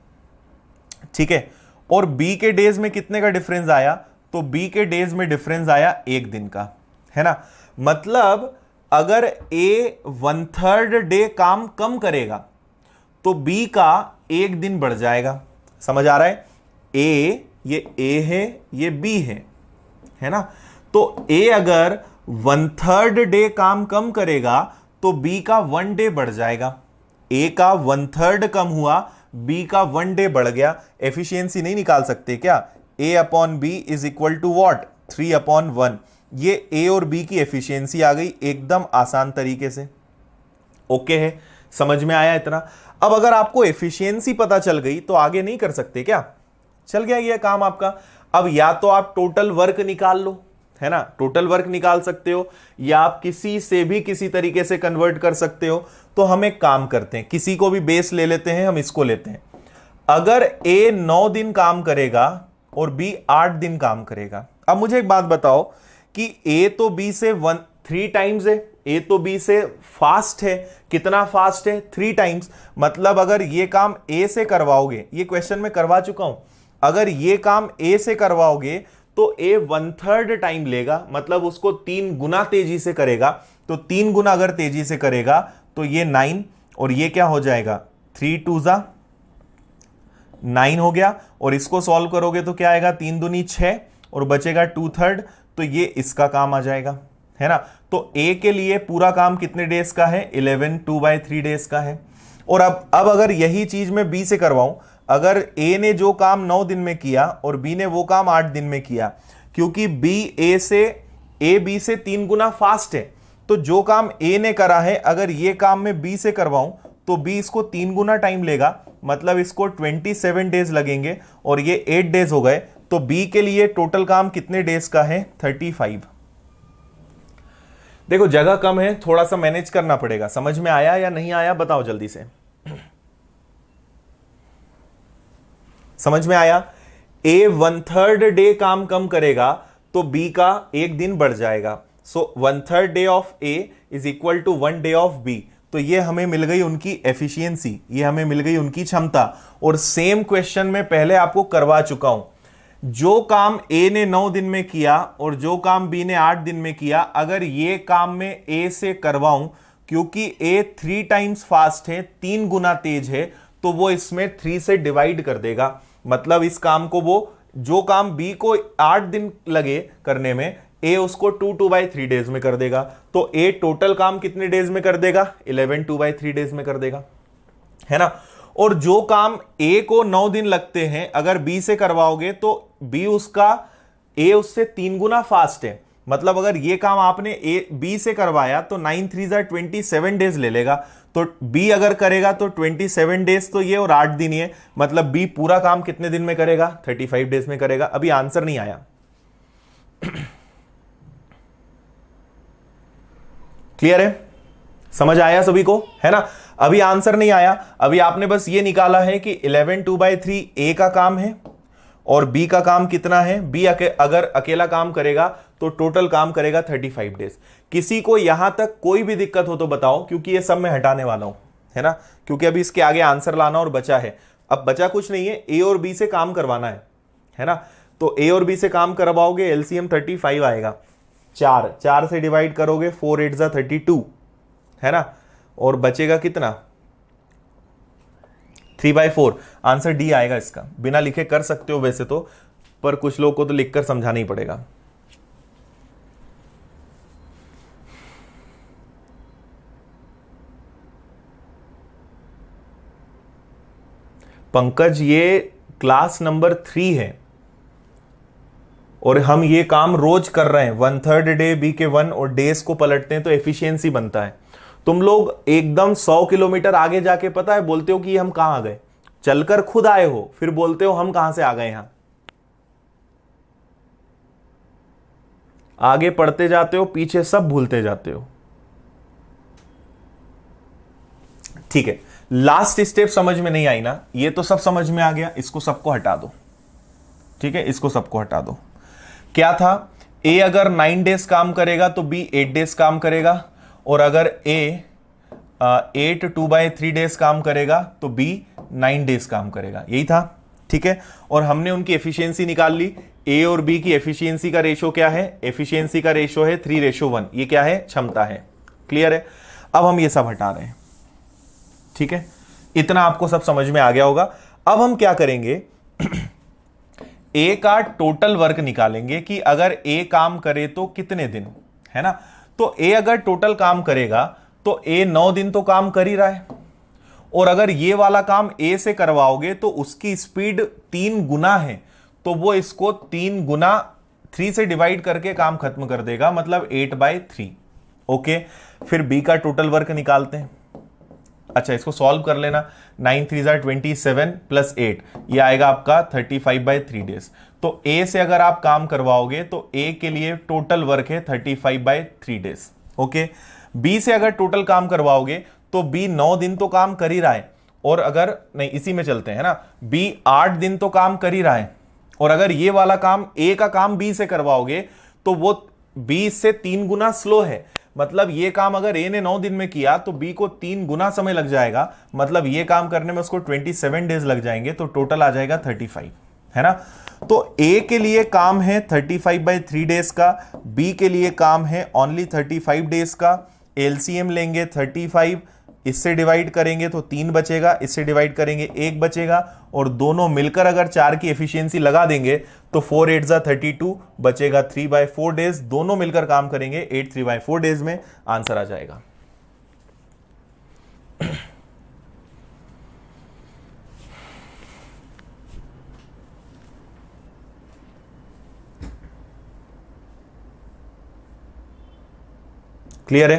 ठीक है। और बी के डेज में कितने का डिफरेंस आया, तो बी के डेज में डिफरेंस आया 1 दिन का, है ना। मतलब अगर ए 1/3 डे काम कम करेगा तो बी का 1 दिन बढ़ जाएगा। समझ आ रहा है, ये ए है ये बी है ना। तो ए अगर 1/3 डे काम कम करेगा तो बी का 1 डे बढ़ जाएगा। ए का 1/3 कम हुआ, बी का 1 डे बढ़ गया। एफिशिएंसी नहीं निकाल सकते क्या, A/B is equal to what 3/1। ये ए और बी की एफिशिएंसी आ गई एकदम आसान तरीके से। ओके है, समझ में आया इतना। अब अगर आपको एफिशिएंसी पता चल गई तो आगे नहीं कर सकते क्या, चल गया ये काम आपका। अब या तो आप टोटल वर्क निकाल लो, है ना, टोटल वर्क निकाल सकते हो, या आप किसी से भी किसी तरीके से कन्वर्ट कर सकते हो। तो हम एक काम करते हैं, किसी को भी बेस ले लेते हैं, हम इसको लेते हैं। अगर ए 9 दिन काम करेगा और बी 8 दिन काम करेगा। अब मुझे एक बात बताओ कि ए तो बी से 3 टाइम्स है, ए तो बी से फास्ट है, कितना फास्ट है 3 टाइम्स। मतलब अगर ये काम ए से करवाओगे, ये क्वेश्चन में करवा चुका हूं, अगर ये काम ए से करवाओगे तो ए 1/3 टाइम लेगा, मतलब उसको 3 गुना तेजी से करेगा। तो 3 गुना अगर तेजी से करेगा तो ये 9 और ये क्या हो जाएगा 3 2 9 हो गया। और इसको सॉल्व करोगे तो क्या आएगा 3 दूनी 6 और बचेगा 2/3, तो ये इसका काम आ जाएगा, है ना। तो ए के लिए पूरा काम कितने डेज का है 11 2/3 डेज का है। और अब अगर यही चीज मैं बी से करवाऊं, अगर ए ने जो काम 9 दिन में किया और बी ने वो काम 8 दिन में किया, क्योंकि ए बी से 3 गुना फास्ट है, तो जो काम ए ने करा है अगर ये काम मैं बी से करवाऊं तो बी इसको 3 गुना टाइम लेगा, मतलब इसको 27 डेज लगेंगे और ये 8 डेज हो गए। तो बी के लिए टोटल काम कितने डेज का है 35। देखो जगह कम है, थोड़ा सा मैनेज करना पड़ेगा। समझ में आया या नहीं आया बताओ जल्दी से। समझ में आया? ए 1/3 डे काम कम करेगा तो बी का एक दिन बढ़ जाएगा। So 1/3 day of A is equal to 1 day of B. तो ये हमें मिल गई उनकी एफिशिएंसी, ये हमें मिल गई उनकी क्षमता। और सेम क्वेश्चन में पहले आपको करवा चुका हूं। जो काम ए ने 9 दिन में किया और जो काम बी ने 8 दिन में किया, अगर ये काम में ए से करवाऊं, क्योंकि ए 3 टाइम्स फास्ट है, 3 गुना तेज है, तो वो इसमें 3 से डिवाइड कर देगा। मतलब इस काम को वो, जो काम बी को 8 दिन लगे करने में, ए उसको 2/3 डेज में कर देगा। तो ए टोटल काम कितने डेज में कर देगा? 11 2/3 डेज में कर देगा, है ना। और जो काम ए को 9 दिन लगते हैं, अगर बी से करवाओगे तो बी उसका, ए उससे 3 गुना फास्ट है। मतलब अगर ये काम आपने ए बी से करवाया तो 9 3 27 डेज ले लेगा। तो बी अगर करेगा तो 27 डेज तो ये, और 8 दिन ये, मतलब बी पूरा काम कितने दिन में करेगा? 35 डेज में करेगा। अभी आंसर नहीं आया। क्लियर है? समझ आया सभी को, है ना? अभी आंसर नहीं आया। अभी आपने बस ये निकाला है कि 11 2/3 ए का काम है और बी का काम कितना है। बी अगर अकेला काम करेगा तो टोटल काम करेगा 35 डेज। किसी को यहां तक कोई भी दिक्कत हो तो बताओ, क्योंकि ये सब मैं हटाने वाला हूं, है ना। क्योंकि अभी इसके आगे आंसर लाना और बचा है। अब बचा कुछ नहीं है, ए और बी से काम करवाना है ना। तो ए और बी से काम करवाओगे, एलसीएम 35 आएगा। 4 से डिवाइड करोगे, 4 8 32, है ना। और बचेगा कितना? 3/4। आंसर डी आएगा इसका। बिना लिखे कर सकते हो वैसे तो, पर कुछ लोगों को तो लिखकर समझाना ही पड़ेगा। पंकज, ये क्लास नंबर 3 है और हम ये काम रोज कर रहे हैं। 1/3 डे बी के 1 और डेज को पलटते हैं तो एफिशिएंसी बनता है। तुम लोग एकदम 100 किलोमीटर आगे जाके पता है बोलते हो कि हम कहां आ गए। चलकर खुद आए हो, फिर बोलते हो हम कहां से आ गए। यहां आगे पढ़ते जाते हो, पीछे सब भूलते जाते हो। ठीक है, लास्ट स्टेप समझ में नहीं आई ना? ये तो सब समझ में आ गया, इसको सबको हटा दो। ठीक है, इसको सबको हटा दो। क्या था? ए अगर 9 डेज काम करेगा तो बी 8 डेज काम करेगा, और अगर ए 8 2/3 डेज काम करेगा तो बी 9 डेज काम करेगा। यही था, ठीक है। और हमने उनकी एफिशिएंसी निकाल ली। ए और बी की एफिशिएंसी का रेशो क्या है? एफिशिएंसी का रेशो है 3:1। ये क्या है? क्षमता है। क्लियर है? अब हम ये सब हटा रहे हैं, ठीक है। इतना आपको सब समझ में आ गया होगा। अब हम क्या करेंगे, ए का टोटल वर्क निकालेंगे कि अगर ए काम करे तो कितने दिन, है ना। तो ए अगर टोटल काम करेगा तो ए 9 दिन तो काम कर ही रहा है, और अगर ये वाला काम ए से करवाओगे तो उसकी स्पीड 3 गुना है, तो वो इसको 3 गुना 3 से डिवाइड करके काम खत्म कर देगा, मतलब 8/3। ओके, फिर बी का टोटल वर्क निकालते हैं। अच्छा, इसको सॉल्व कर लेना। 9 3 27 प्लस 8, ये आएगा आपका 35/3 डेज। तो ए से अगर आप काम करवाओगे तो ए के लिए टोटल वर्क है 35/3 डेज। ओके, बी से अगर टोटल काम करवाओगे तो बी 9 दिन तो काम कर ही रहा है, और अगर नहीं, इसी में चलते हैं ना, बी 8 दिन तो काम कर ही रहा है, और अगर ये वाला काम ए का काम बी से करवाओगे तो वो बी से 3 गुना स्लो है। मतलब ये काम अगर ए ने 9 दिन में किया तो बी को 3 गुना समय लग जाएगा, मतलब ये काम करने में उसको 27 डेज लग जाएंगे, तो टोटल आ जाएगा 35, है ना। तो ए के लिए काम है 35/3 डेज का, बी के लिए काम है ओनली 35 डेज का। एलसीएम लेंगे 35, इससे डिवाइड करेंगे तो 3 बचेगा, इससे डिवाइड करेंगे 1 बचेगा, और दोनों मिलकर अगर 4 की एफिशिएंसी लगा देंगे तो 4 8 32 बचेगा 3/4 डेज। दोनों मिलकर काम करेंगे 8 3/4 डेज में, आंसर आ जाएगा। क्लियर है?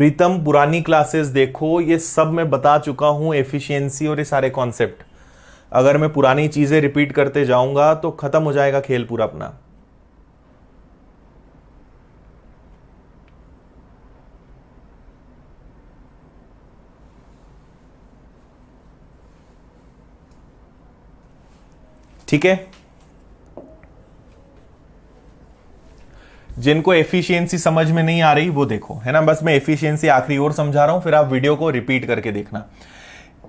प्रीतम पुरानी क्लासेस देखो, ये सब मैं बता चुका हूं, एफिशिएंसी और ये सारे कॉन्सेप्ट। अगर मैं पुरानी चीजें रिपीट करते जाऊंगा तो खत्म हो जाएगा खेल पूरा अपना। ठीक है, जिनको एफिशिएंसी समझ में नहीं आ रही वो देखो, है ना। बस मैं एफिशिएंसी आखिरी और समझा रहा हूं, फिर आप वीडियो को रिपीट करके देखना।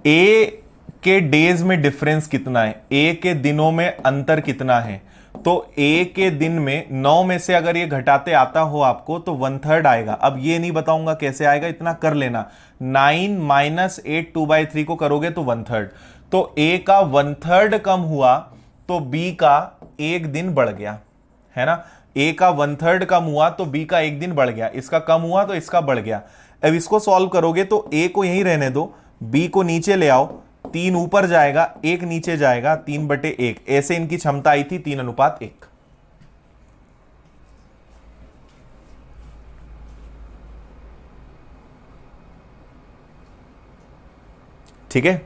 ए के डेज में डिफरेंस कितना है, ए के दिनों में अंतर कितना है, तो ए के दिन में 9 में से अगर ये घटाते आता हो आपको तो 1/3 आएगा। अब ये नहीं बताऊंगा कैसे आएगा, इतना कर लेना। 9 माइनस 8 2/3 को करोगे तो 1/3, तो ए का 1/3 कम हुआ तो बी का एक दिन बढ़ गया, है ना। ए का 1/3 कम हुआ तो बी का एक दिन बढ़ गया, इसका कम हुआ तो इसका बढ़ गया। अब इसको सॉल्व करोगे तो ए को यहीं रहने दो, बी को नीचे ले आओ, 3 ऊपर जाएगा 1 नीचे जाएगा, 3/1। ऐसे इनकी क्षमता आई थी 3:1। ठीक है,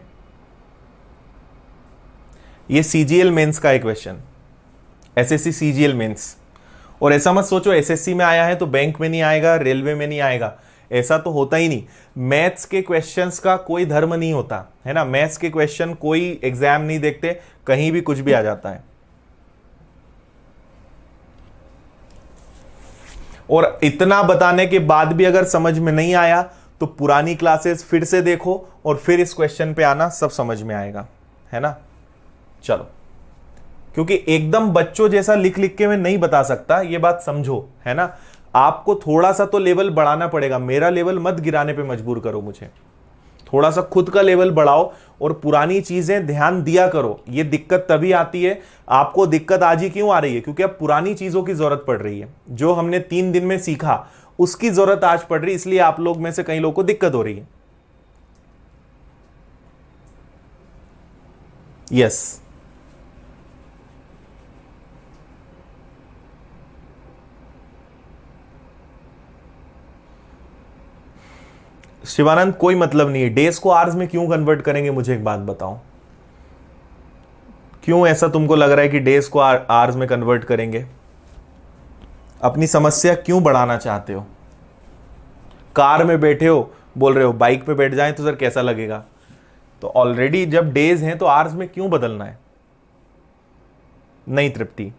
ये सीजीएल मेंस का एक क्वेश्चन, एसएससी सीजीएल मेंस। और ऐसा मत सोचो एसएससी में आया है तो बैंक में नहीं आएगा, रेलवे में नहीं आएगा, ऐसा तो होता ही नहीं। मैथ्स के क्वेश्चंस का कोई धर्म नहीं होता, है ना। मैथ्स के क्वेश्चन कोई एग्जाम नहीं देखते, कहीं भी कुछ भी आ जाता है। और इतना बताने के बाद भी अगर समझ में नहीं आया तो पुरानी क्लासेस फिर से देखो और फिर इस क्वेश्चन पे आना, सब समझ में आएगा, है ना। चलो, क्योंकि एकदम बच्चों जैसा लिख लिख के मैं नहीं बता सकता, ये बात समझो, है ना। आपको थोड़ा सा तो लेवल बढ़ाना पड़ेगा, मेरा लेवल मत गिराने पे मजबूर करो मुझे, थोड़ा सा खुद का लेवल बढ़ाओ और पुरानी चीजें ध्यान दिया करो। ये दिक्कत तभी आती है, आपको दिक्कत आज ही क्यों आ रही है, क्योंकि अब पुरानी चीजों की जरूरत पड़ रही है। जो हमने 3 दिन में सीखा उसकी जरूरत आज पड़ रही है, इसलिए आप लोग में से कई लोगों को दिक्कत हो रही है। यस, शिवानंद कोई मतलब नहीं है। डेज को आवर्स में क्यों कन्वर्ट करेंगे, मुझे एक बात बताओ, क्यों ऐसा तुमको लग रहा है कि डेज को आवर्स में कन्वर्ट करेंगे? अपनी समस्या क्यों बढ़ाना चाहते हो? कार में बैठे हो, बोल रहे हो बाइक पे बैठ जाएं तो सर कैसा लगेगा, तो ऑलरेडी जब डेज हैं तो आवर्स में क्यों बदलना है? नहीं तृप्ति,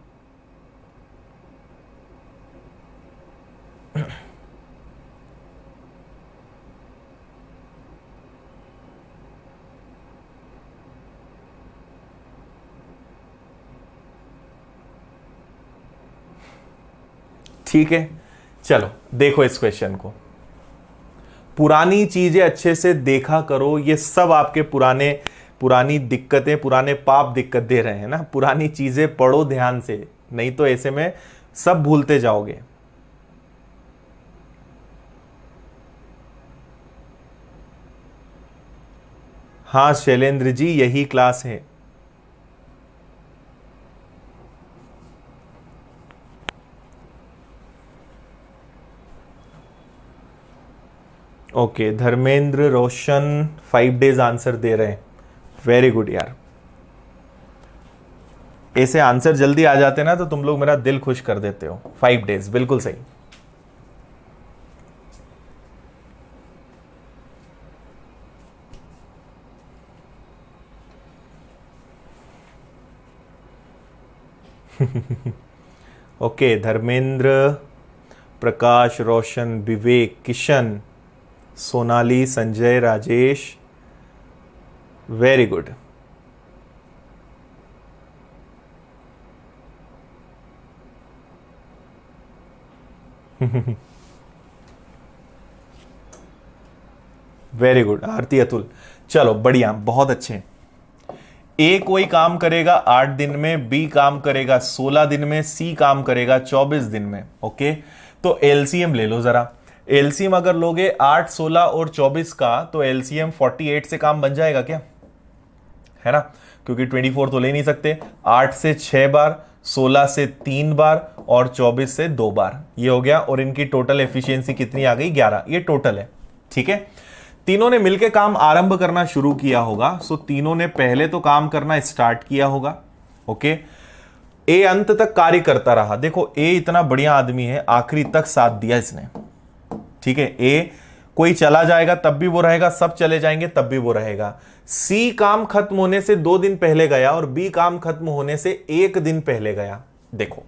ठीक है। चलो देखो इस क्वेश्चन को, पुरानी चीजें अच्छे से देखा करो। ये सब आपके पुरानी दिक्कतें, पुराने पाप दिक्कत दे रहे हैं ना। पुरानी चीजें पढ़ो ध्यान से, नहीं तो ऐसे में सब भूलते जाओगे। हाँ शैलेंद्र जी, यही क्लास है। ओके, धर्मेंद्र रोशन 5 डेज आंसर दे रहे हैं, वेरी गुड यार। ऐसे आंसर जल्दी आ जाते ना तो तुम लोग मेरा दिल खुश कर देते हो। 5 डेज, बिल्कुल सही। Okay, Dharmendra, Prakash, Roshan, Vivek, Kishan, Sonali, Sanjay, Rajesh, very good. Very good Aarti, Atul, चलो बढ़िया, बहुत अच्छे। ए कोई काम करेगा 8 दिन में, बी काम करेगा 16 दिन में, सी काम करेगा 24 दिन में। ओके, तो एलसीएम ले लो जरा। एलसीएम अगर लोगे 8, 16 और 24 का तो एलसीएम 48 से काम बन जाएगा क्या, है ना, क्योंकि 24 तो ले नहीं सकते। 8 से 6 बार, 16 से 3 बार और 24 से 2 बार, ये हो गया। और इनकी टोटल एफिशिएंसी कितनी आ गई, 11। ये टोटल है, ठीक है, तीनों ने मिलकर काम आरंभ करना शुरू किया होगा। सो तीनों ने पहले तो काम करना स्टार्ट किया होगा। ओके, ए अंत तक कार्य करता रहा। देखो ए इतना बढ़िया आदमी है, आखिरी तक साथ दिया इसने। ठीक है, ए कोई चला जाएगा तब भी वो रहेगा, सब चले जाएंगे तब भी वो रहेगा। सी काम खत्म होने से 2 दिन पहले गया और बी काम खत्म होने से 1 दिन पहले गया। देखो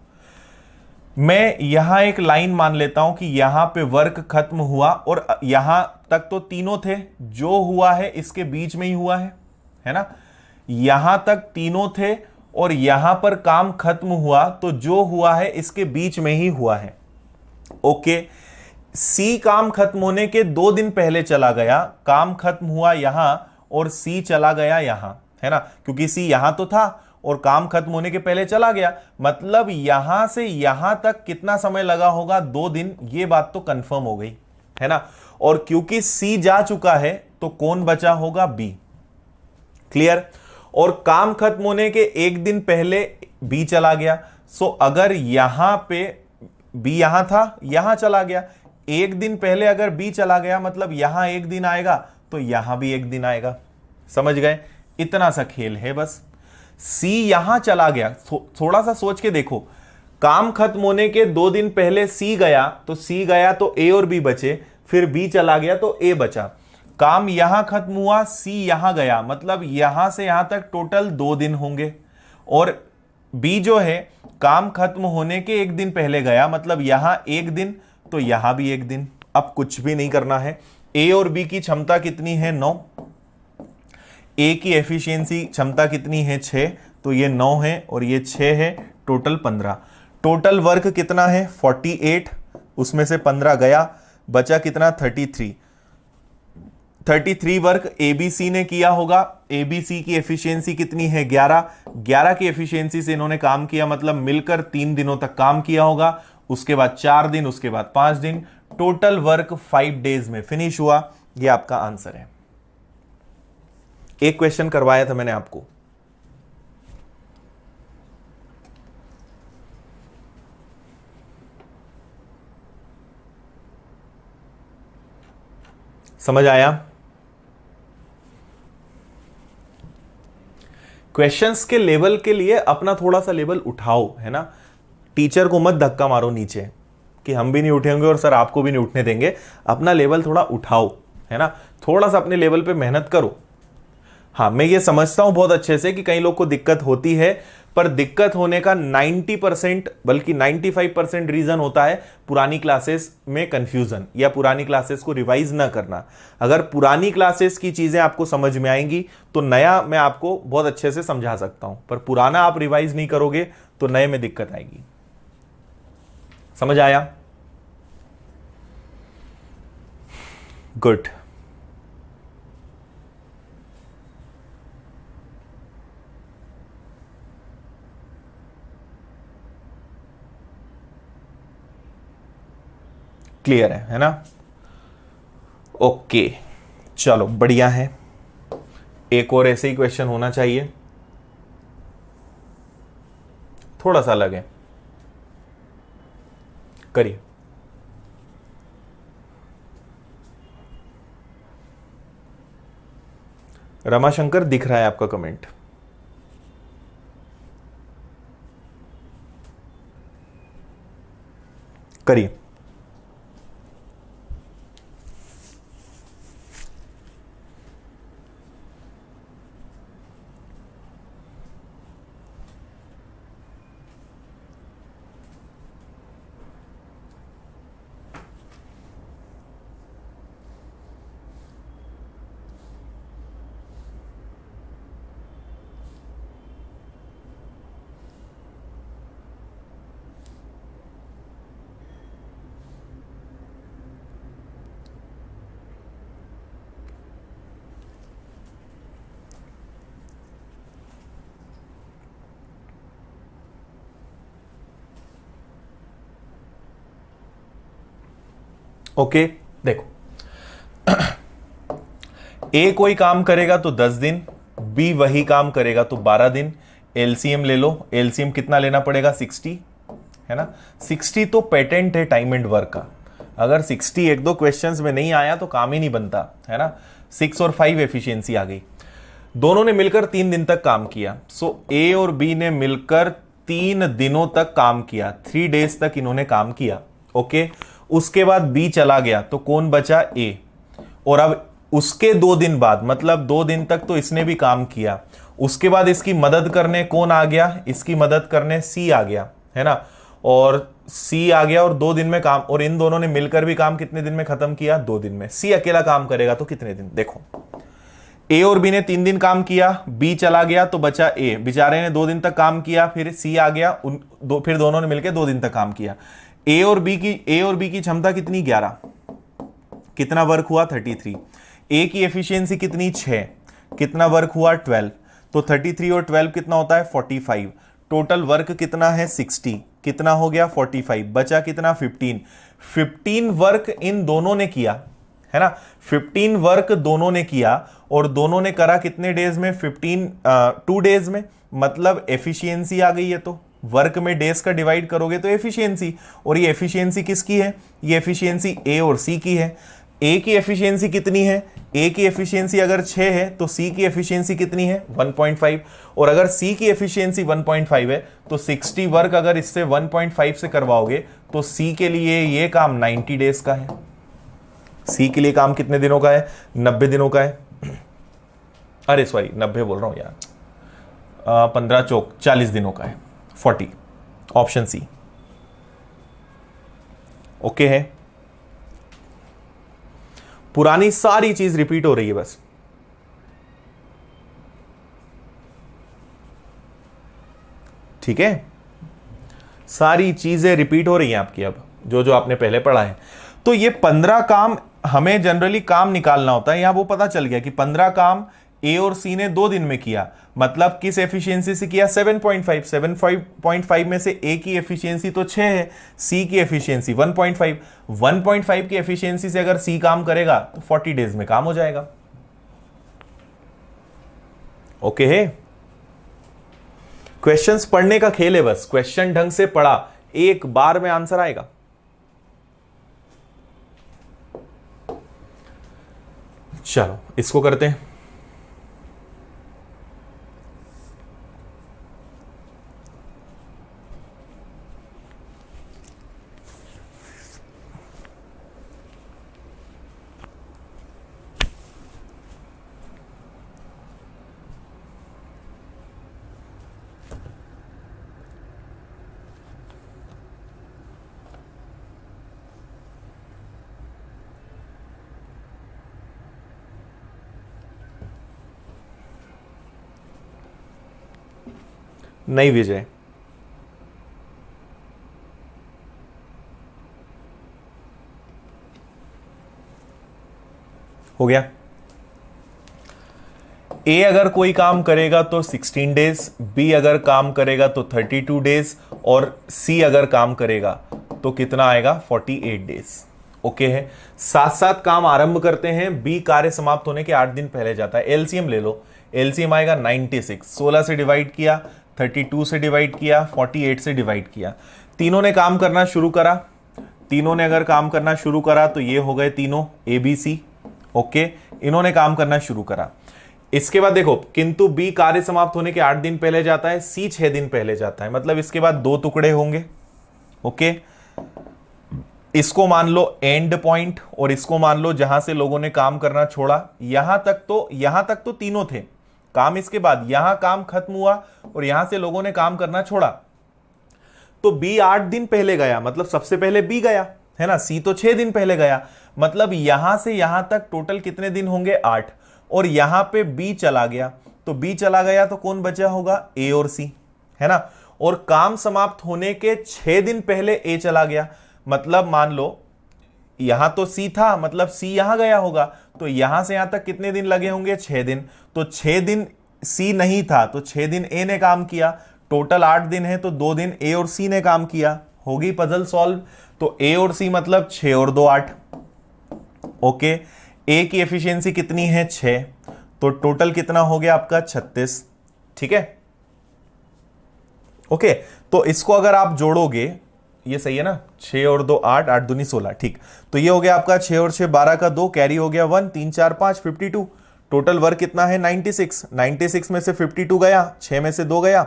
मैं यहां एक लाइन मान लेता हूं कि यहां पे वर्क खत्म हुआ और यहां तक तो तीनों थे, जो हुआ है इसके बीच में ही हुआ है ना। यहां तक तीनों थे और यहां पर काम खत्म हुआ, तो जो हुआ है इसके बीच में ही हुआ है। ओके, सी काम खत्म होने के 2 दिन पहले चला गया, काम खत्म हुआ यहां और सी चला गया यहां, है ना, क्योंकि सी यहां तो था और काम खत्म होने के पहले चला गया। मतलब यहां से यहां तक कितना समय लगा होगा? 2 दिन। ये बात तो कंफर्म हो गई, है ना। और क्योंकि सी जा चुका है तो कौन बचा होगा? बी। क्लियर। और काम खत्म होने के 1 दिन पहले बी चला गया। सो अगर यहां पे बी यहां था, यहां चला गया, 1 दिन पहले अगर बी चला गया मतलब यहां 1 दिन आएगा तो यहां भी 1 दिन आएगा। समझ गए? इतना सा खेल है बस। सी यहां चला गया, थोड़ा सा सोच के देखो, काम खत्म होने के 2 दिन पहले सी गया, तो सी गया तो ए और बी बचे, फिर बी चला गया तो ए बचा। काम यहां खत्म हुआ, सी यहां गया, मतलब यहां से यहां तक टोटल 2 दिन होंगे। और बी जो है काम खत्म होने के 1 दिन पहले गया, मतलब यहां 1 दिन तो यहां भी 1 दिन। अब कुछ भी नहीं करना है। ए और बी की क्षमता कितनी है? 9। ए की एफिशिएंसी क्षमता कितनी है? 6। तो ये 9 है और ये 6 है, टोटल 15। टोटल वर्क कितना है? 48। उसमें से 15 गया, बचा कितना? 33। 33 वर्क एबीसी ने किया होगा। एबीसी की एफिशिएंसी कितनी है? 11। 11 की एफिशिएंसी से इन्होंने काम किया, मतलब मिलकर 3 दिनों तक काम किया होगा। उसके बाद 4 दिन, उसके बाद 5 दिन। टोटल वर्क 5 डेज में फिनिश हुआ। यह आपका आंसर है। एक क्वेश्चन करवाया था मैंने आपको, समझ आया? क्वेश्चंस के लेवल के लिए अपना थोड़ा सा लेवल उठाओ, है ना। टीचर को मत धक्का मारो नीचे कि हम भी नहीं उठेंगे और सर आपको भी नहीं उठने देंगे। अपना लेवल थोड़ा उठाओ, है ना। थोड़ा सा अपने लेवल पे मेहनत करो। हाँ, मैं ये समझता हूं बहुत अच्छे से कि कई लोग को दिक्कत होती है, पर दिक्कत होने का 90% बल्कि 95% रीजन होता है पुरानी क्लासेस में कंफ्यूजन या पुरानी क्लासेस को रिवाइज ना करना। अगर पुरानी क्लासेस की चीजें आपको समझ में आएंगी तो नया मैं आपको बहुत अच्छे से समझा सकता हूं, पर पुराना आप रिवाइज नहीं करोगे तो नए में दिक्कत आएगी। समझ आया? गुड। क्लियर है ना? ओके, चलो बढ़िया है। एक और ऐसे ही क्वेश्चन होना चाहिए, थोड़ा सा अलग है। करिए। रमाशंकर दिख रहा है आपका कमेंट? करिए। ओके, देखो ए कोई काम करेगा तो 10 दिन, बी वही काम करेगा तो 12 दिन। एलसीएम ले लो। एलसीएम कितना लेना पड़ेगा? 60, है ना। 60 तो पेटेंट है टाइम एंड वर्क का। अगर 60 एक दो क्वेश्चंस में नहीं आया तो काम ही नहीं बनता, है ना। 6 और 5 एफिशिएंसी आ गई। दोनों ने मिलकर 3 दिन तक काम किया। सो ए और बी ने मिलकर 3 दिनों तक काम किया, 3 डेज तक इन्होंने काम किया। ओके, उसके बाद बी चला गया तो कौन बचा? ए। और अब उसके 2 दिन बाद, मतलब 2 दिन तक तो इसने भी काम किया, उसके बाद इसकी मदद करने कौन आ गया? इसकी मदद करने सी आ गया, है ना। और सी आ गया और 2 दिन में काम, और इन दोनों ने मिलकर भी काम कितने दिन में खत्म किया? 2 दिन में। सी अकेला काम करेगा तो कितने दिन? देखो, ए और बी ने 3 दिन काम किया, बी चला गया तो बचा ए, बेचारे ने 2 दिन तक काम किया, फिर सी आ गया, फिर दोनों ने मिलकर 2 दिन तक काम किया। ए और बी की क्षमता कितनी? 11। कितना वर्क हुआ? 33। ए की एफिशिएंसी कितनी? 6। कितना वर्क हुआ? 12। तो 33 और 12 कितना होता है? 45। टोटल वर्क कितना है? 60। कितना हो गया? 45। बचा कितना? 15। 15 वर्क इन दोनों ने किया, है ना। 15 वर्क दोनों ने किया, और दोनों ने करा कितने डेज में? 2 डेज में। मतलब एफिशिएंसी आ गई है। तो वर्क में डेज का डिवाइड करोगे तो एफिशिएंसी, और ये एफिशिएंसी किसकी है? ये एफिशिएंसी ए और सी की है। ए की एफिशिएंसी कितनी है? ए की एफिशिएंसी अगर 6 है तो सी की एफिशिएंसी कितनी है? 1.5। और अगर सी की एफिशिएंसी 1.5 है तो 60 वर्क अगर इससे 1.5 से करवाओगे तो सी के लिए ये काम 90 डेज का है। सी के लिए काम कितने दिनों का है? 90 दिनों का है। अरे सॉरी, 90 बोल रहा हूं यार, 15 चौक 40 दिनों का है, 40। ऑप्शन सी ओके है। पुरानी सारी चीज रिपीट हो रही है बस। ठीक है, सारी चीजें रिपीट हो रही हैं आपकी, अब जो जो आपने पहले पढ़ा है। तो ये 15 काम, हमें जनरली काम निकालना होता है। यहां वो पता चल गया कि 15 काम ए और सी ने 2 दिन में किया। मतलब किस एफिशिएंसी से किया? 7.5। 7.5 में से ए की एफिशिएंसी तो 6 है, सी की एफिशिएंसी 1.5। 1.5 की एफिशिएंसी से अगर सी काम करेगा तो 40 डेज में काम हो जाएगा। ओके है। क्वेश्चंस पढ़ने का खेल है बस। क्वेश्चन ढंग से पढ़ा, एक बार में आंसर आएगा। चलो इसको करते हैं। नहीं विजय, हो गया। ए अगर कोई काम करेगा तो 16 डेज, बी अगर काम करेगा तो 32 डेज, और सी अगर काम करेगा तो कितना आएगा? 48 डेज। ओके है। साथ साथ काम आरंभ करते हैं। बी कार्य समाप्त होने के 8 दिन पहले जाता है। एलसीएम ले लो, एलसीएम आएगा 96। 16 से डिवाइड किया, 32 से डिवाइड किया, 48 से डिवाइड किया। तीनों ने काम करना शुरू करा। तीनों ने अगर काम करना शुरू करा तो ये हो गए तीनों ए बी सी। ओके, इन्होंने काम करना शुरू करा। इसके बाद देखो, किंतु बी कार्य समाप्त होने के 8 दिन पहले जाता है, सी 6 दिन पहले जाता है। मतलब इसके बाद 2 टुकड़े होंगे। ओके, इसको मान लो एंड पॉइंट, और इसको मान लो जहां से लोगों ने काम करना छोड़ा। यहां तक तो तीनों थे काम। इसके बाद यहां काम खत्म हुआ और यहां से लोगों ने काम करना छोड़ा, तो बी 8 दिन पहले गया, मतलब सबसे पहले बी गया, है ना। सी तो 6 दिन पहले गया, मतलब यहां से यहां तक टोटल कितने दिन होंगे? 8। और यहां पे बी चला गया, तो बी चला गया तो कौन बचा होगा? ए और सी, है ना। और काम समाप्त होने के 6 दिन पहले ए चला गया, मतलब मान लो यहां तो सी था, मतलब सी यहां गया होगा, तो यहां से यहां तक कितने दिन लगे होंगे? 6 दिन। तो 6 दिन सी नहीं था तो 6 दिन ए ने काम किया। टोटल 8 दिन है तो 2 दिन ए और सी ने काम किया। होगी पजल सॉल्व। तो ए और सी मतलब 6 और 2 8। ओके, ए की एफिशिएंसी कितनी है? 6। तो टोटल कितना हो गया आपका? 36। ठीक है। ओके, तो इसको अगर आप जोड़ोगे ये सही है ना, 6 और 2 8, 8 दूनी 16, ठीक। तो ये हो गया आपका 6 और 6 12 का 2, कैरी हो गया 1, 3 4 5 52। टोटल वर्क कितना है 96, 96 में से 52 गया, 6 में से 2 गया,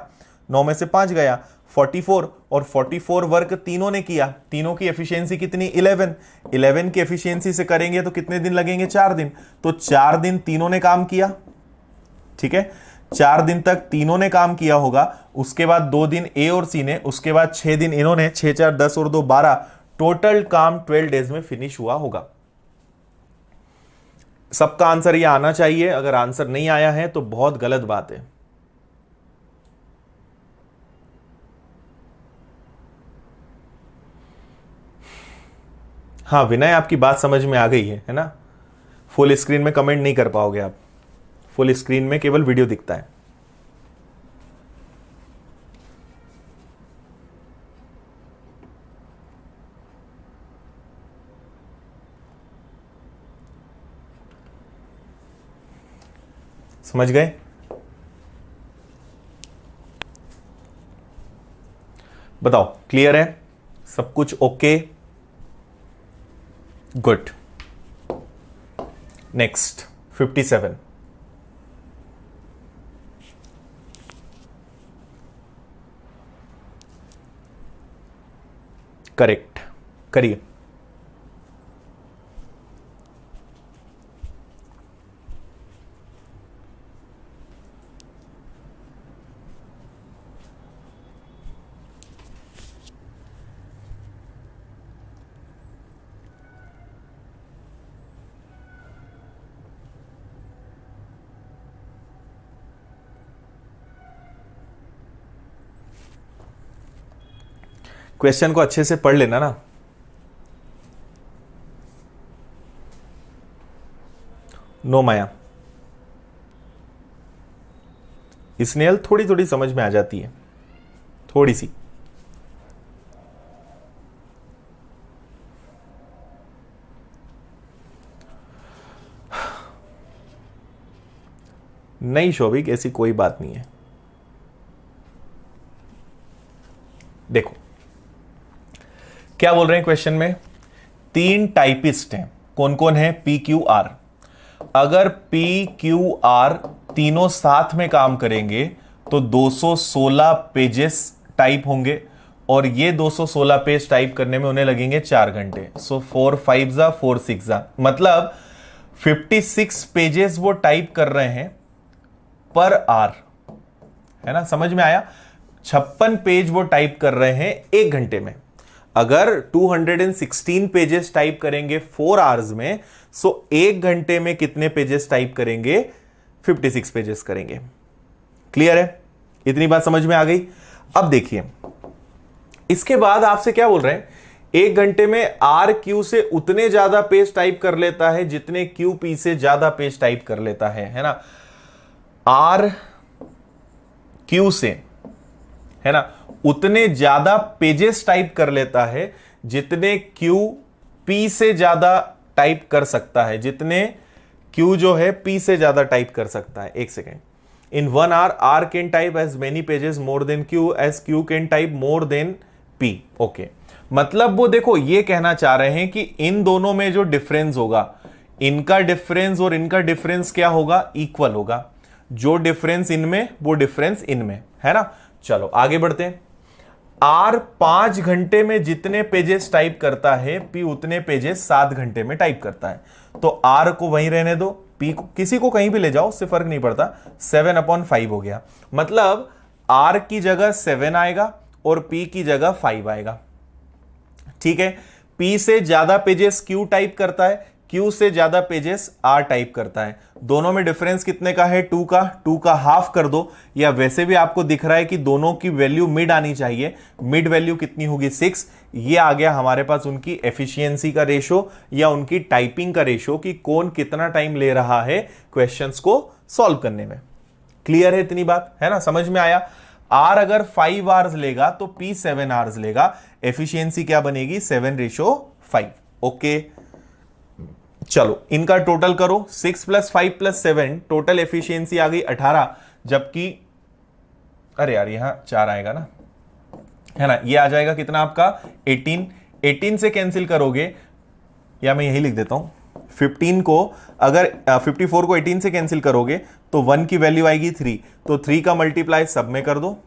9 में से 5 गया, 44। और 44 वर्क तीनों ने किया, तीनों की एफिशिएंसी कितनी 11, 11 की एफिशिएंसी से करेंगे तो कितने दिन लगेंगे 4 दिन। तो 4 दिन तीनों ने काम किया, ठीक है, 4 दिन तक तीनों ने काम किया होगा। उसके बाद 2 दिन ए और सी ने, उसके बाद 6 दिन इन्होंने, 6 4 10 और 2 12, टोटल काम 12 डेज में फिनिश हुआ होगा। सबका आंसर ये आना चाहिए, अगर आंसर नहीं आया है तो बहुत गलत बात है। हाँ विनय, आपकी बात समझ में आ गई है ना। फुल स्क्रीन में कमेंट नहीं कर पाओगे आप, फुल स्क्रीन में केवल वीडियो दिखता है। समझ गए? बताओ, क्लियर है सब कुछ? Okay, good. नेक्स्ट 57। करेक्ट, करिए। क्वेश्चन को अच्छे से पढ़ लेना ना। नो माया, स्नेहल थोड़ी थोड़ी समझ में आ जाती है, थोड़ी सी। नहीं शोभिक, ऐसी कोई बात नहीं है। देखो क्या बोल रहे हैं क्वेश्चन में, 3 टाइपिस्ट हैं। कौन कौन है? P Q R. अगर पी क्यू आर तीनों साथ में काम करेंगे तो 216 पेजेस टाइप होंगे, और ये 216 पेज टाइप करने में उन्हें लगेंगे 4 घंटे। सो 4 5 जा 4 6 जा, मतलब 56 पेजेस वो टाइप कर रहे हैं पर आर, है ना? समझ में आया? 56 पेज वो टाइप कर रहे हैं 1 घंटे में। अगर 216 पेजेस टाइप करेंगे 4 आवर्स में, सो 1 घंटे में कितने पेजेस टाइप करेंगे? 56 पेजेस करेंगे। क्लियर है? इतनी बात समझ में आ गई? अब देखिए, इसके बाद आपसे क्या बोल रहे हैं, 1 घंटे में आर क्यू से उतने ज्यादा पेज टाइप कर लेता है जितने क्यू पी से ज्यादा पेज टाइप कर लेता है ना? आर क्यू से, है ना, उतने ज्यादा पेजेस टाइप कर लेता है जितने क्यू पी से ज्यादा टाइप कर सकता है, जितने क्यू जो है पी से ज्यादा टाइप कर सकता है। एक सेकेंड। In 1 hour R can type as many pages more than Q as Q can type more than P. Okay, मतलब वो देखो ये कहना चाह रहे हैं कि इन दोनों में जो डिफरेंस होगा, इनका डिफरेंस और इनका डिफरेंस क्या होगा? इक्वल होगा। जो डिफरेंस इनमें वो डिफरेंस इनमें, है ना? चलो आगे बढ़ते हैं। आर 5 घंटे में जितने पेजेस टाइप करता है, पी उतने पेजेस 7 घंटे में टाइप करता है। तो आर को वहीं रहने दो, पी को किसी को कहीं भी ले जाओ, उससे फर्क नहीं पड़ता। 7/5 हो गया, मतलब आर की जगह 7 आएगा और पी की जगह 5 आएगा। ठीक है, पी से ज्यादा पेजेस क्यू टाइप करता है, क्यू से ज्यादा पेजेस आर टाइप करता है। दोनों में डिफरेंस कितने का है? 2 का। 2 का हाफ कर दो, या वैसे भी आपको दिख रहा है कि दोनों की वैल्यू मिड आनी चाहिए। मिड वैल्यू कितनी होगी? 6। ये आ गया हमारे पास उनकी एफिशिएंसी का रेशो या उनकी टाइपिंग का रेशो, कि कौन कितना टाइम ले रहा है क्वेश्चंस को सॉल्व करने में। क्लियर है इतनी बात? है ना? समझ में आया? आर अगर 5 आवर्स लेगा तो पी 7 आवर्स लेगा। एफिशिएंसी क्या बनेगी? 7:5। ओके, चलो इनका टोटल करो। 6 + 5 + 7, टोटल एफिशिएंसी आ गई 18, जबकि अरे यार यहां 4 आएगा ना, है ना, ये आ जाएगा कितना आपका 18। 18 से कैंसिल करोगे, या मैं यही लिख देता हूं, 15 को अगर 54 को 18 से कैंसिल करोगे तो 1 की वैल्यू आएगी 3, तो 3 का मल्टीप्लाई सब में कर दो,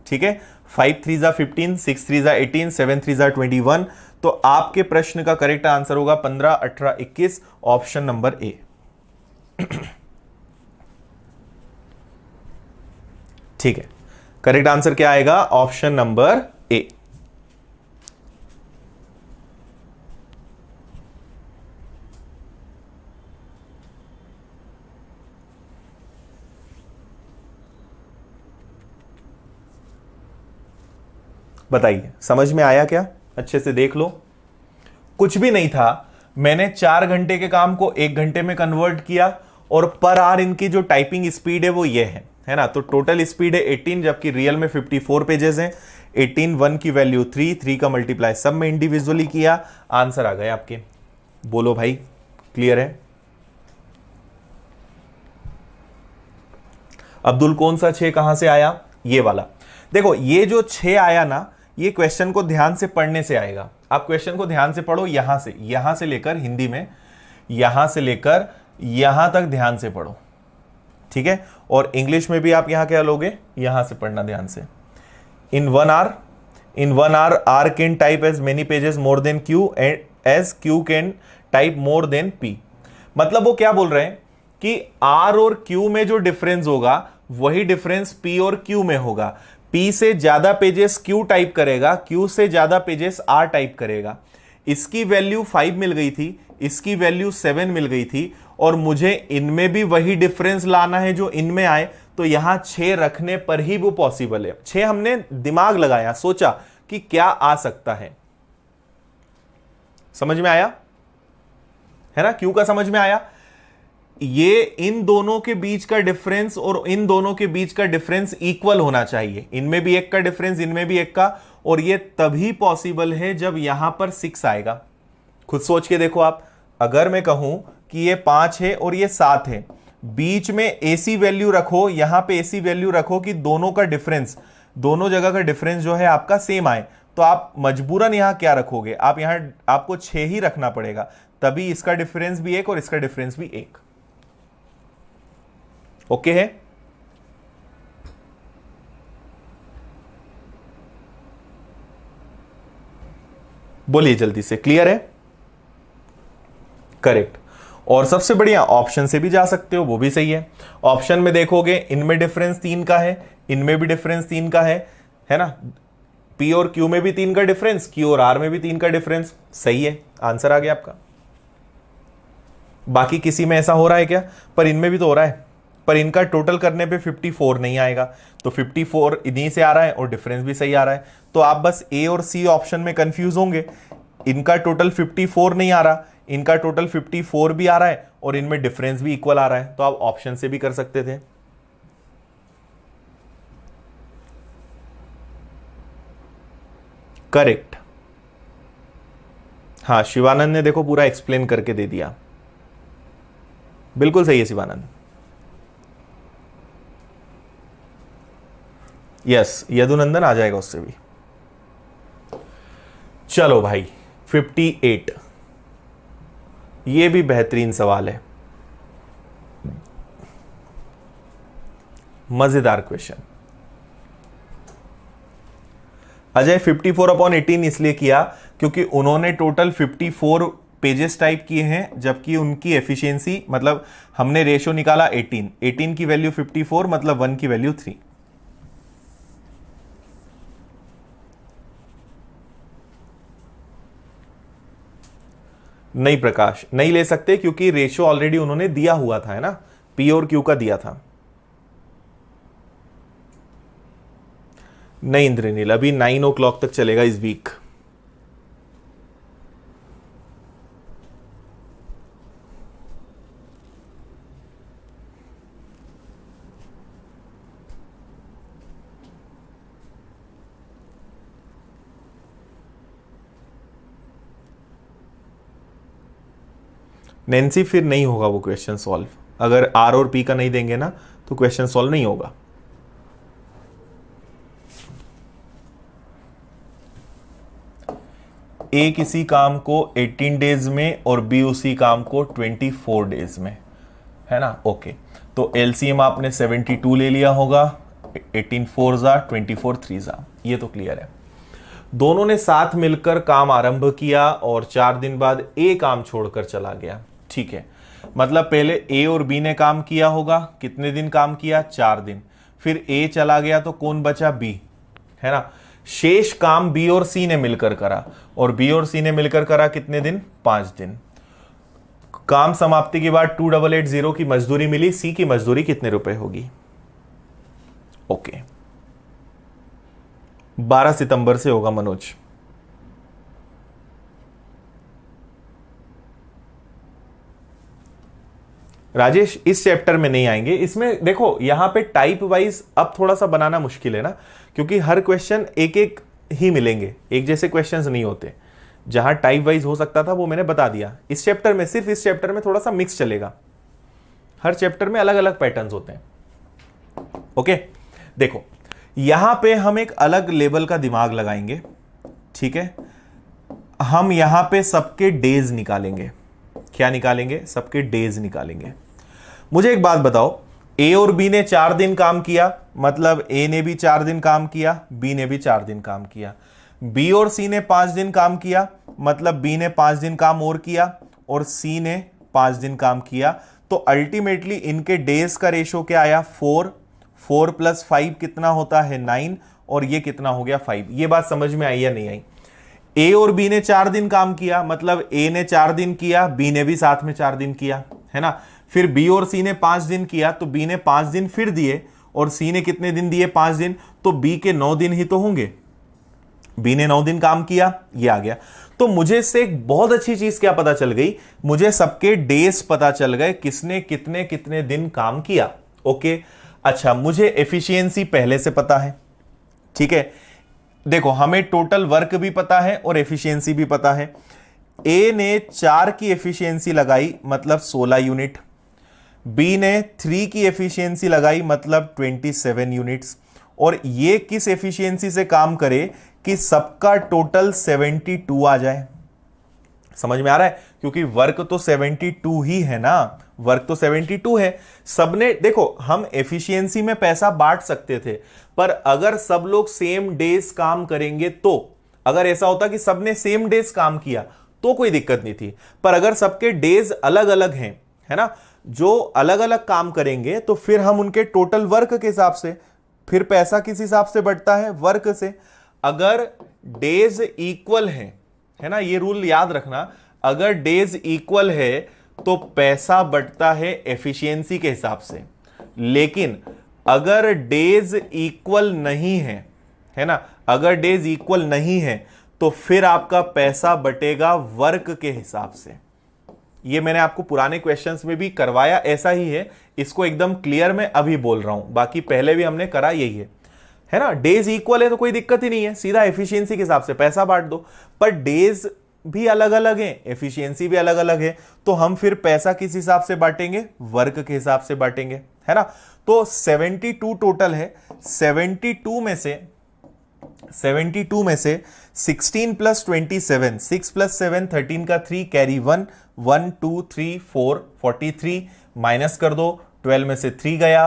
ठीक है। 5 3 जा 15, 6 3 जा 18, 7 3 जा 21। तो आपके प्रश्न का करेक्ट आंसर होगा 15, 18, 21, ऑप्शन नंबर ए। ठीक है, करेक्ट आंसर क्या आएगा? Option number A. बताइए समझ में आया क्या? अच्छे से देख लो, कुछ भी नहीं था, मैंने 4 घंटे के काम को 1 घंटे में कन्वर्ट किया, और पर आवर इनकी जो टाइपिंग स्पीड है वो ये है ना। तो टोटल स्पीड है 18, जबकि रियल में 54 पेजेस हैं। 18, 1 की वैल्यू 3, 3 का मल्टीप्लाई सब में इंडिविजुअली किया, आंसर आ गए आपके। बोलो भाई, क्लियर है? अब्दुल, कौन सा 6 कहां से आया? ये वाला देखो, ये जो 6 आया ना, ये क्वेश्चन को ध्यान से पढ़ने से आएगा। आप क्वेश्चन को ध्यान से पढ़ो, यहां से लेकर हिंदी में, यहां से लेकर यहां तक ध्यान से पढ़ो, ठीक है। और इंग्लिश में भी आप यहां क्या लोगे, यहां से पढ़ना ध्यान से। In one hour R can type as many pages more than Q as Q can type more than P. मतलब वो क्या बोल रहे हैं कि आर और क्यू में जो डिफरेंस होगा वही डिफरेंस पी और क्यू में होगा। पी से ज्यादा पेजेस क्यू टाइप करेगा, क्यू से ज्यादा पेजेस आर टाइप करेगा। इसकी वैल्यू 5 मिल गई थी, इसकी वैल्यू 7 मिल गई थी, और मुझे इनमें भी वही डिफरेंस लाना है जो इनमें आए, तो यहां 6 रखने पर ही वो पॉसिबल है। 6 हमने दिमाग लगाया, सोचा कि क्या आ सकता है। समझ में आया है ना? क्यू का समझ में आया? ये इन दोनों के बीच का डिफरेंस और इन दोनों के बीच का डिफरेंस इक्वल होना चाहिए। इनमें भी 1 का डिफरेंस, इनमें भी 1 का, और ये तभी पॉसिबल है जब यहां पर 6 आएगा। खुद सोच के देखो आप, अगर मैं कहूं कि ये 5 है और ये 7 है, बीच में एसी वैल्यू रखो, यहां पे एसी वैल्यू रखो कि दोनों का डिफरेंस, दोनों जगह का डिफरेंस जो है आपका सेम आए, तो आप मजबूरन यहां क्या रखोगे? आप यहां आपको 6 ही रखना पड़ेगा, तभी इसका डिफरेंस भी 1 और इसका डिफरेंस भी 1। ओके है? बोलिए जल्दी से, क्लियर है? करेक्ट। और सबसे बढ़िया, ऑप्शन से भी जा सकते हो, वो भी सही है। ऑप्शन में देखोगे, इनमें डिफरेंस 3 का है, इनमें भी डिफरेंस 3 का है ना। पी और क्यू में भी 3 का डिफरेंस, क्यू और आर में भी 3 का डिफरेंस, सही है, आंसर आ गया आपका। बाकी किसी में ऐसा हो रहा है क्या? पर इनमें भी तो हो रहा है, पर इनका टोटल करने पे 54 नहीं आएगा, तो 54 इन्हीं से आ रहा है और डिफरेंस भी सही आ रहा है। तो आप बस ए और सी ऑप्शन में कंफ्यूज होंगे। इनका टोटल 54 नहीं आ रहा, इनका टोटल 54 भी आ रहा है, और इनमें डिफरेंस भी इक्वल आ रहा है, तो आप ऑप्शन से भी कर सकते थे। करेक्ट। हाँ, शिवानंद ने देखो पूरा एक्सप्लेन करके दे दिया, बिल्कुल सही है शिवानंद। यस, यदुनंदन आ जाएगा उससे भी। चलो भाई, 58, ये भी बेहतरीन सवाल है, मजेदार क्वेश्चन। अजय, 54/18 इसलिए किया क्योंकि उन्होंने टोटल 54 पेजेस टाइप किए हैं, जबकि उनकी एफिशिएंसी, मतलब हमने रेशो निकाला 18 की वैल्यू 54, मतलब 1 की वैल्यू 3। नहीं प्रकाश, नहीं ले सकते क्योंकि रेशो ऑलरेडी उन्होंने दिया हुआ था, है ना, पी और क्यू का दिया था। नहीं इंद्रनील, अभी 9 o'clock तक चलेगा इस वीक। नैन्सी, फिर नहीं होगा वो क्वेश्चन सॉल्व, अगर आर और पी का नहीं देंगे ना तो क्वेश्चन सॉल्व नहीं होगा। ए किसी काम को 18 डेज में और बी उसी काम को 24 डेज में, है ना। ओके, तो एलसीएम आपने 72 ले लिया होगा, 18 4 जा 24 3 जा, ये तो क्लियर है। दोनों ने साथ मिलकर काम आरंभ किया और 4 दिन बाद ए काम छोड़कर चला गया। ठीक है, मतलब पहले ए और बी ने काम किया होगा, कितने दिन काम किया, 4 दिन, फिर ए चला गया तो कौन बचा, बी, है ना। शेष काम बी और सी ने मिलकर करा, और बी और सी ने मिलकर करा कितने दिन, 5 दिन। काम समाप्ति के बाद 2880 की मजदूरी मिली, सी की मजदूरी कितने रुपए होगी। ओके, 12 सितंबर से होगा मनोज। राजेश इस चैप्टर में नहीं आएंगे, इसमें देखो यहां पे टाइप वाइज अब थोड़ा सा बनाना मुश्किल है ना, क्योंकि हर क्वेश्चन एक एक ही मिलेंगे, एक जैसे क्वेश्चंस नहीं होते। जहां टाइप वाइज हो सकता था वो मैंने बता दिया। इस चैप्टर में, सिर्फ इस चैप्टर में थोड़ा सा मिक्स चलेगा, हर चैप्टर में अलग अलग पैटर्न्स होते हैं। ओके, देखो यहां पे हम एक अलग लेवल का दिमाग लगाएंगे। ठीक है, हम यहां पे सबके डेज निकालेंगे। क्या निकालेंगे, सबके डेज निकालेंगे। मुझे एक बात बताओ, ए और बी ने 4 दिन काम किया, मतलब ए ने भी 4 दिन काम किया, बी ने भी 4 दिन काम किया। बी और सी ने 5 दिन काम किया, मतलब बी ने 5 दिन काम और किया, और सी ने 5 दिन काम किया। तो अल्टीमेटली इनके डेज का रेशो क्या आया, 4 4 + 5 कितना होता है, 9, और ये कितना हो गया, 5। ये बात समझ में आई या नहीं आई। ए और बी ने 4 दिन काम किया, मतलब ए ने 4 दिन किया, बी ने भी साथ में 4 दिन किया, है ना। फिर बी और सी ने 5 दिन किया, तो बी ने 5 दिन फिर दिए, और सी ने कितने दिन दिए, 5 दिन, तो बी के 9 दिन ही तो होंगे। बी ने 9 दिन काम किया, ये आ गया। तो मुझे इससे एक बहुत अच्छी चीज क्या पता चल गई, मुझे सबके डेज पता चल गए, किसने कितने कितने दिन काम किया। ओके, अच्छा, मुझे एफिशिएंसी पहले से पता है। ठीक है, देखो हमें टोटल वर्क भी पता है और एफिशिएंसी भी पता है। ए ने 4 की एफिशिएंसी लगाई, मतलब 16 यूनिट। बी ने 3 की एफिशिएंसी लगाई, मतलब 27 यूनिट्स। और ये किस एफिशिएंसी से काम करे कि सबका टोटल 72 आ जाए। समझ में आ रहा है, क्योंकि वर्क तो 72 ही है ना, वर्क तो 72 है। सबने, देखो हम एफिशिएंसी में पैसा बांट सकते थे, पर अगर सब लोग सेम डेज काम करेंगे, तो अगर ऐसा होता कि सबने सेम डेज काम किया तो कोई दिक्कत नहीं थी। पर अगर सबके डेज अलग अलग हैं, है ना, जो अलग अलग काम करेंगे, तो फिर हम उनके टोटल वर्क के हिसाब से, फिर पैसा किस हिसाब से बढ़ता है, वर्क से। अगर डेज इक्वल है ना, ये रूल याद रखना, अगर डेज इक्वल है तो पैसा बढ़ता है एफिशिएंसी के हिसाब से। लेकिन अगर डेज इक्वल नहीं है ना, अगर डेज इक्वल नहीं है तो फिर आपका पैसा बटेगा वर्क के हिसाब से। ये मैंने आपको पुराने क्वेश्चंस में भी करवाया, ऐसा ही है। इसको एकदम क्लियर मैं अभी बोल रहा हूं, बाकी पहले भी हमने करा यही है ना। डेज इक्वल है तो कोई दिक्कत ही नहीं है, सीधा एफिशिएंसी के हिसाब से पैसा बांट दो। पर डेज भी अलग अलग है, एफिशिएंसी भी अलग अलग है, तो हम फिर पैसा किस हिसाब से बांटेंगे, वर्क के हिसाब से बांटेंगे, है ना। तो 72 टोटल है। 72 में से 16 + 27, 6 + 7 13 का 3, कैरी 1 1 2 3 4 43, माइनस कर दो, 12 में से 3 गया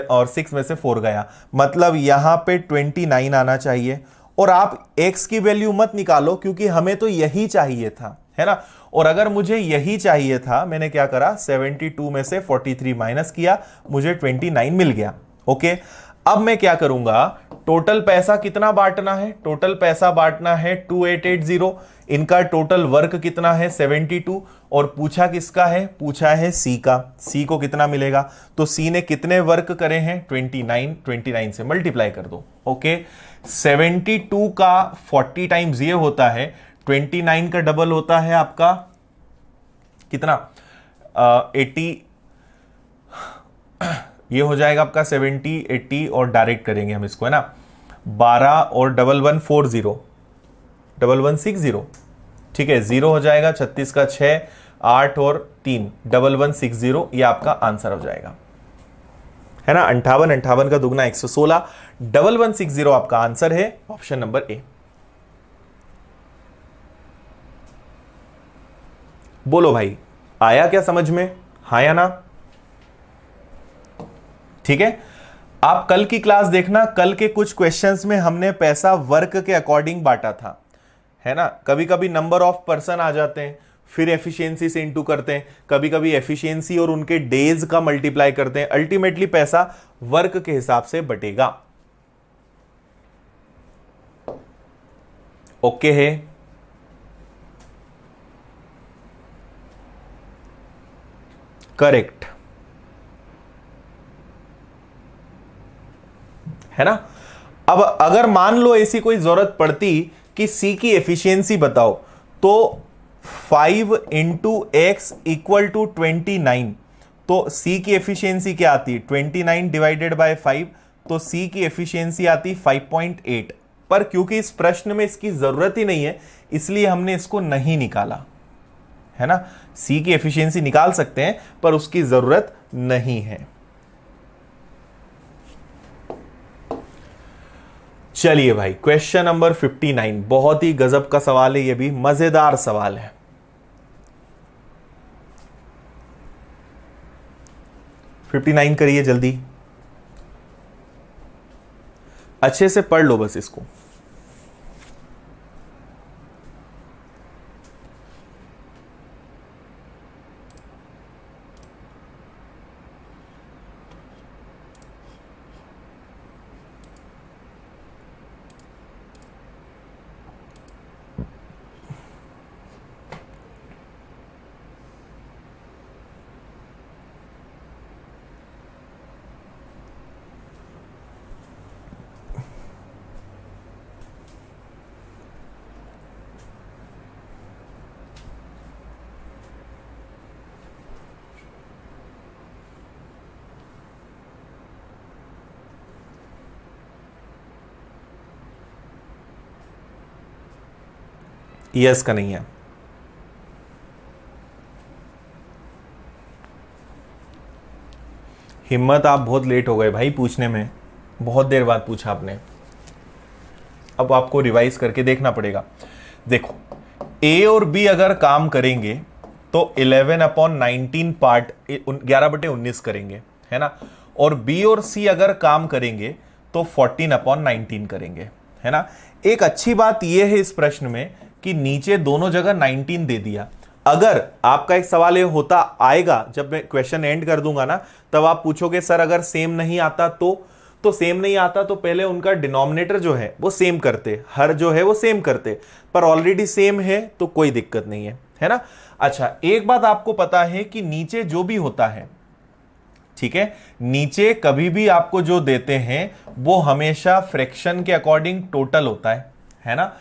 और 6 में से 4 गया, मतलब यहां पे 29 आना चाहिए। और आप x की वैल्यू मत निकालो, क्योंकि हमें तो यही चाहिए था, है ना। और अगर मुझे यही चाहिए था, मैंने क्या करा, 72 में से 43 माइनस किया, मुझे 29 मिल गया। ओके, अब मैं क्या करूंगा, टोटल पैसा कितना बांटना है, टोटल पैसा बांटना है 2880। इनका टोटल वर्क कितना है, 72, और पूछा किसका है, पूछा है सी का। सी को कितना मिलेगा, तो सी ने कितने वर्क करे हैं, 29, 29 से मल्टीप्लाई कर दो। ओके, 72 का 40 टाइम्स ये होता है, 29 का डबल होता है आपका कितना, 80, ये हो जाएगा आपका 70 80, और डायरेक्ट करेंगे हम इसको, है ना। 12 और 1140, 1160, ठीक है, 0 हो जाएगा, 36 का 6, 8 और 3, 1160, ये आपका आंसर हो जाएगा, है ना। 58 58 का दुगना 116, 1160 आपका आंसर है, ऑप्शन नंबर ए। बोलो भाई, आया क्या समझ में, हाँ या ना? ठीक है, आप कल की क्लास देखना, कल के कुछ क्वेश्चंस में हमने पैसा वर्क के अकॉर्डिंग बांटा था, है ना। कभी कभी नंबर ऑफ पर्सन आ जाते हैं, फिर एफिशिएंसी से इंटू करते हैं, कभी कभी एफिशिएंसी और उनके डेज का मल्टीप्लाई करते हैं, अल्टीमेटली पैसा वर्क के हिसाब से बटेगा। ओके है? करेक्ट है ना। अब अगर मान लो ऐसी कोई जरूरत पड़ती कि सी की एफिशिएंसी बताओ, तो 5 इंटू एक्स इक्वल टू 29, तो सी की एफिशिएंसी क्या आती? 29 डिवाइडेड बाय 5, तो सी की एफिशिएंसी आती 5.8। पर क्योंकि इस प्रश्न में इसकी जरूरत ही नहीं है, इसलिए हमने इसको नहीं निकाला, है ना। सी की एफिशिएंसी निकाल सकते हैं पर उसकी जरूरत नहीं है। चलिए भाई, क्वेश्चन नंबर 59, बहुत ही गजब का सवाल है, ये भी मजेदार सवाल है। फिफ्टी 59 करिए जल्दी, अच्छे से पढ़ लो बस इसको। यस का नहीं है। हिम्मत, आप बहुत लेट हो गए भाई पूछने में, बहुत देर बाद पूछा आपने। अब आपको रिवाइज करके देखना पड़ेगा। देखो, ए और बी अगर काम करेंगे तो 11/19 पार्ट 11/19 करेंगे, है ना। और बी और सी अगर काम करेंगे तो 14/19 करेंगे, है ना। एक अच्छी बात यह है इस प्रश्न में कि नीचे दोनों जगह 19 दे दिया। अगर आपका एक सवाल ये होता आएगा, जब मैं क्वेश्चन एंड कर दूंगा ना, तब आप पूछोगे सर अगर सेम नहीं आता तो सेम नहीं आता तो पहले उनका डिनोमिनेटर जो है वो सेम करते, हर जो है वो सेम करते, पर ऑलरेडी सेम है तो कोई दिक्कत नहीं है ना। अच्छा, एक बात आपको पता है कि नीचे जो भी होता है, ठीक है, नीचे कभी भी आपको जो देते हैं वो हमेशा फ्रैक्शन के अकॉर्डिंग टोटल होता है ना।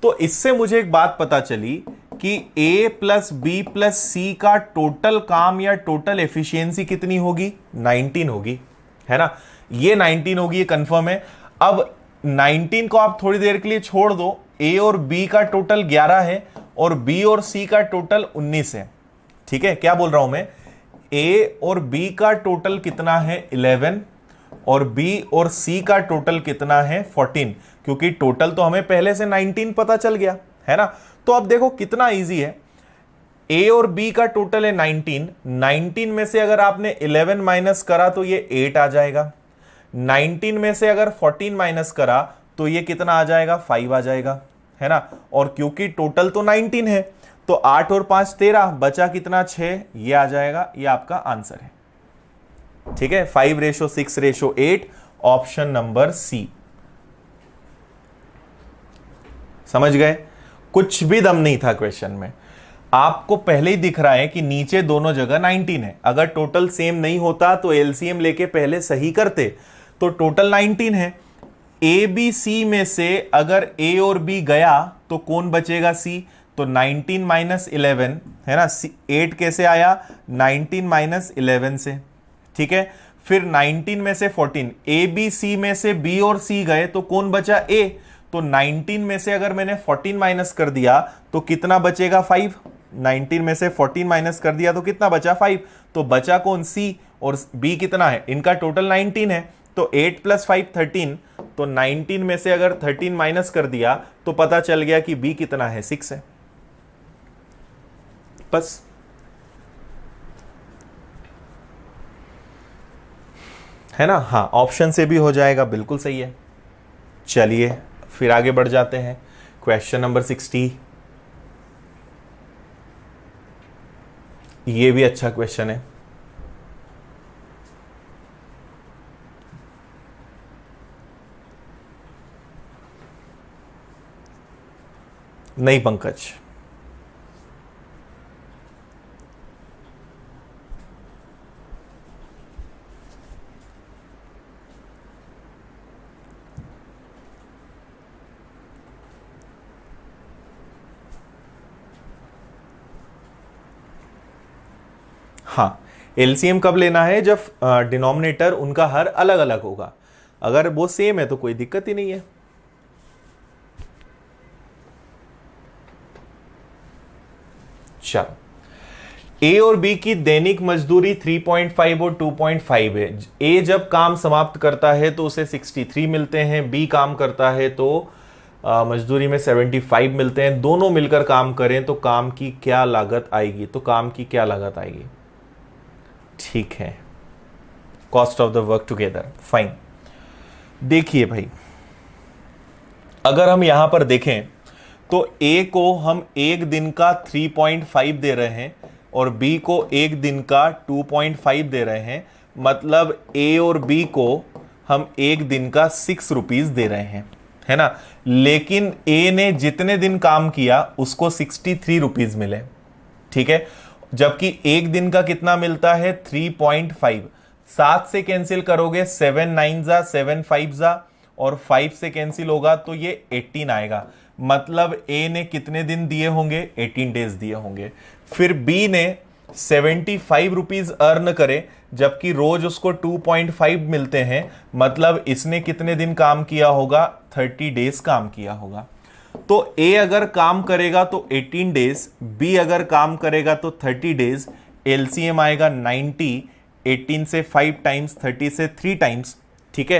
तो इससे मुझे एक बात पता चली कि ए प्लस बी प्लस सी का टोटल काम या टोटल एफिशिएंसी कितनी होगी? 19 होगी, है ना। ये 19 होगी, ये कंफर्म है। अब 19 को आप थोड़ी देर के लिए छोड़ दो, ए और बी का टोटल 11 है और बी और सी का टोटल 19 है, ठीक है। क्या बोल रहा हूं मैं? ए और बी का टोटल कितना है? 11, और बी और सी का टोटल कितना है? 14, क्योंकि टोटल तो हमें पहले से 19 पता चल गया, है ना। तो अब देखो कितना इजी है। ए और बी का टोटल है 19, 19 में से अगर आपने 11 माइनस करा तो ये 8 आ जाएगा, 19 में से अगर 14 माइनस करा तो ये कितना आ जाएगा? 5 आ जाएगा, है ना। और क्योंकि टोटल तो 19 है तो 8 और 5 13, बचा कितना? 6, ये आ जाएगा, ये आपका आंसर है, ठीक है। 5:6:8, ऑप्शन नंबर सी। समझ गए? कुछ भी दम नहीं था क्वेश्चन में, आपको पहले ही दिख रहा है कि नीचे दोनों जगह 19 है। अगर टोटल सेम नहीं होता तो एलसीएम लेके पहले सही करते, तो टोटल 19 है। ए बी सी में से अगर ए और बी गया तो कौन बचेगा? सी। तो 19 माइनस 11, है ना। 8 कैसे आया? 19 माइनस 11 से, ठीक है। फिर 19 में से 14, ए बी सी में से बी और सी गए तो कौन बचा? ए। तो 19 में से अगर मैंने 14 माइनस कर दिया तो कितना बचेगा? 5। 19 में से 14 माइनस कर दिया तो कितना बचा? 5। तो बचा कौन? सी। और बी कितना है? इनका टोटल 19 है, तो 8 + 5 13। तो 19 में से अगर 13 माइनस कर दिया तो पता चल गया कि बी कितना है? 6 है। बस है ना। हाँ, ऑप्शन से भी हो जाएगा, बिल्कुल सही है। चलिए फिर आगे बढ़ जाते हैं। क्वेश्चन नंबर 60, ये भी अच्छा क्वेश्चन है। नहीं पंकज, हाँ, एलसीएम कब लेना है, जब डिनोमिनेटर उनका हर अलग अलग होगा। अगर वो सेम है तो कोई दिक्कत ही नहीं है। चलो, ए और बी की दैनिक मजदूरी 3.5 और 2.5 है। ए जब काम समाप्त करता है तो उसे 63 मिलते हैं, बी काम करता है तो मजदूरी में 75 मिलते हैं। दोनों मिलकर काम करें तो काम की क्या लागत आएगी, तो काम की क्या लागत आएगी। ठीक है, cost of the work together, fine. देखिए भाई, अगर हम यहां पर देखें तो ए को हम एक दिन का 3.5 दे रहे हैं और बी को एक दिन का 2.5 दे रहे हैं। मतलब ए और बी को हम एक दिन का 6 रुपीज दे रहे हैं, है ना। लेकिन ए ने जितने दिन काम किया उसको 63 रुपीज मिले, ठीक है। जबकि एक दिन का कितना मिलता है, 3.5। 7 से कैंसिल करोगे, 7 9 जा 7 5 जा, और 5 से कैंसिल होगा तो ये 18 आएगा। मतलब ए ने कितने दिन दिए होंगे, 18 डेज दिए होंगे। फिर बी ने 75 रुपीज अर्न करे, जबकि रोज उसको 2.5 मिलते हैं। मतलब इसने कितने दिन काम किया होगा, 30 डेज काम किया होगा। तो ए अगर काम करेगा तो 18 डेज, बी अगर काम करेगा तो 30 डेज। एलसीएम आएगा 90, 18 से 5 टाइम्स, 30 से 3 टाइम्स, ठीक है।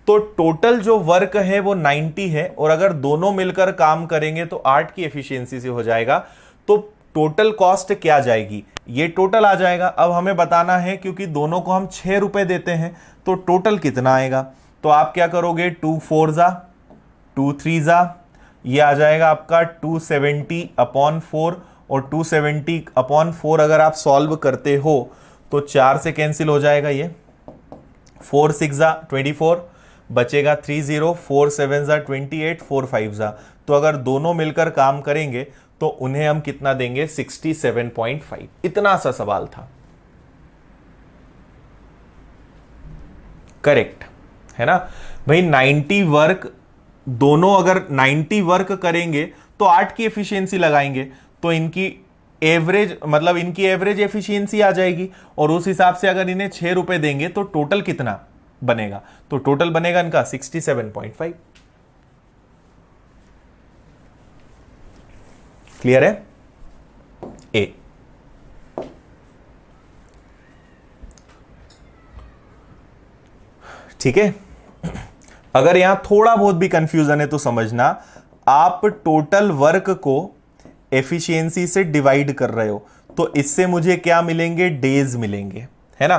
तो टोटल जो वर्क है वो 90 है, और अगर दोनों मिलकर काम करेंगे तो 8 की एफिशिएंसी से हो जाएगा। तो टोटल कॉस्ट क्या जाएगी, ये टोटल आ जाएगा। अब हमें बताना है, क्योंकि दोनों को हम 6 रुपए देते हैं, तो टोटल कितना आएगा। तो आप क्या करोगे, 2 4 जा 2 3 जा, ये आ जाएगा आपका 270 अपॉन 4, और 270 अपॉन 4 अगर आप सॉल्व करते हो तो 4 से कैंसिल हो जाएगा ये, 4 6 जा 24, बचेगा 30, 4 7 जा 28, 4 5 जा। तो अगर दोनों मिलकर काम करेंगे तो उन्हें हम कितना देंगे, 67.5। इतना सा सवाल था, करेक्ट है ना भाई। 90 वर्क, दोनों अगर 90 वर्क करेंगे तो 8 की एफिशिएंसी लगाएंगे, तो इनकी एवरेज, मतलब इनकी एवरेज एफिशिएंसी आ जाएगी। और उस हिसाब से अगर इन्हें 6 रुपए देंगे तो टोटल कितना बनेगा, तो टोटल बनेगा इनका 67.5। क्लियर है ए। ठीक है, अगर यहां थोड़ा बहुत भी कंफ्यूजन है तो समझना, आप टोटल वर्क को एफिशिएंसी से डिवाइड कर रहे हो, तो इससे मुझे क्या मिलेंगे, डेज मिलेंगे, है ना।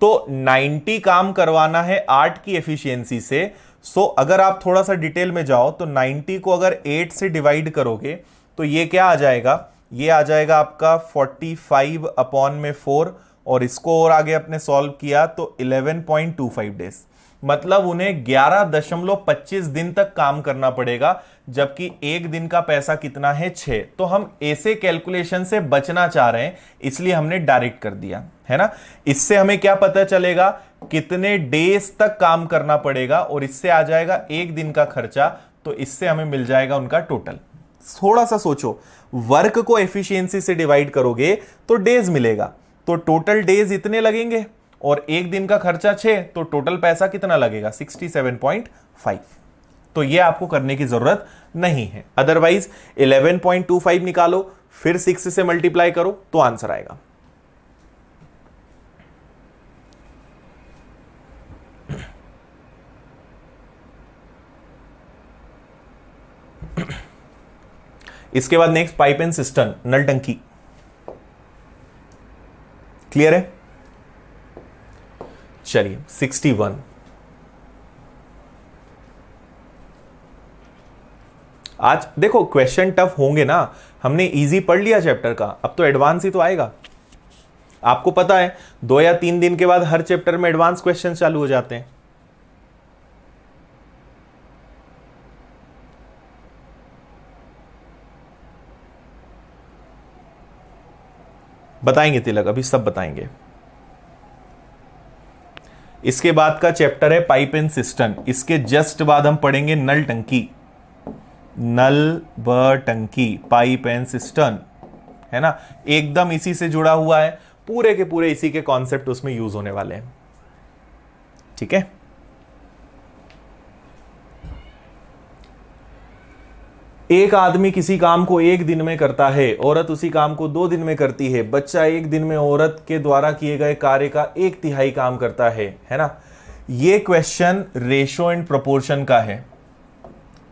तो 90 काम करवाना है 8 की एफिशिएंसी से। सो अगर आप थोड़ा सा डिटेल में जाओ तो 90 को अगर 8 से डिवाइड करोगे तो ये क्या आ जाएगा, ये आ जाएगा आपका 45 अपॉन में 4, और इसको और आगे अपने सॉल्व किया तो 11.25 डेज। मतलब उन्हें 11.25 दिन तक काम करना पड़ेगा, जबकि एक दिन का पैसा कितना है, 6। तो हम ऐसे कैलकुलेशन से बचना चाह रहे हैं, इसलिए हमने डायरेक्ट कर दिया, है ना। इससे हमें क्या पता चलेगा, कितने डेज तक काम करना पड़ेगा, और इससे आ जाएगा एक दिन का खर्चा। तो इससे हमें मिल जाएगा उनका टोटल। थोड़ा सा सोचो, वर्क को एफिशिएंसी से डिवाइड करोगे तो डेज मिलेगा, तो टोटल डेज इतने लगेंगे, और एक दिन का खर्चा 6, तो टोटल पैसा कितना लगेगा, 67.5। तो ये आपको करने की जरूरत नहीं है। अदरवाइज 11.25 निकालो, फिर 6 से मल्टीप्लाई करो तो आंसर आएगा। इसके बाद नेक्स्ट, पाइप एंड सिस्टर्न, नल टंकी। क्लियर है। चलिए 61। आज देखो क्वेश्चन टफ होंगे ना, हमने इजी पढ़ लिया चैप्टर का, अब तो एडवांस ही तो आएगा। आपको पता है 2 या 3 दिन के बाद हर चैप्टर में एडवांस क्वेश्चन चालू हो जाते हैं। बताएंगे तिलक, अभी सब बताएंगे। इसके बाद का चैप्टर है पाइप एंड सिस्टम। इसके जस्ट बाद हम पढ़ेंगे नल टंकी, नल व टंकी, पाइप एंड सिस्टम, है ना, एकदम इसी से जुड़ा हुआ है, पूरे के पूरे इसी के कॉन्सेप्ट उसमें यूज होने वाले हैं। ठीक है, एक आदमी किसी काम को 1 दिन में करता है, औरत उसी काम को 2 दिन में करती है, बच्चा 1 दिन में औरत के द्वारा किए गए कार्य का 1/3 काम करता है ना। ये क्वेश्चन रेशो एंड प्रोपोर्शन का है।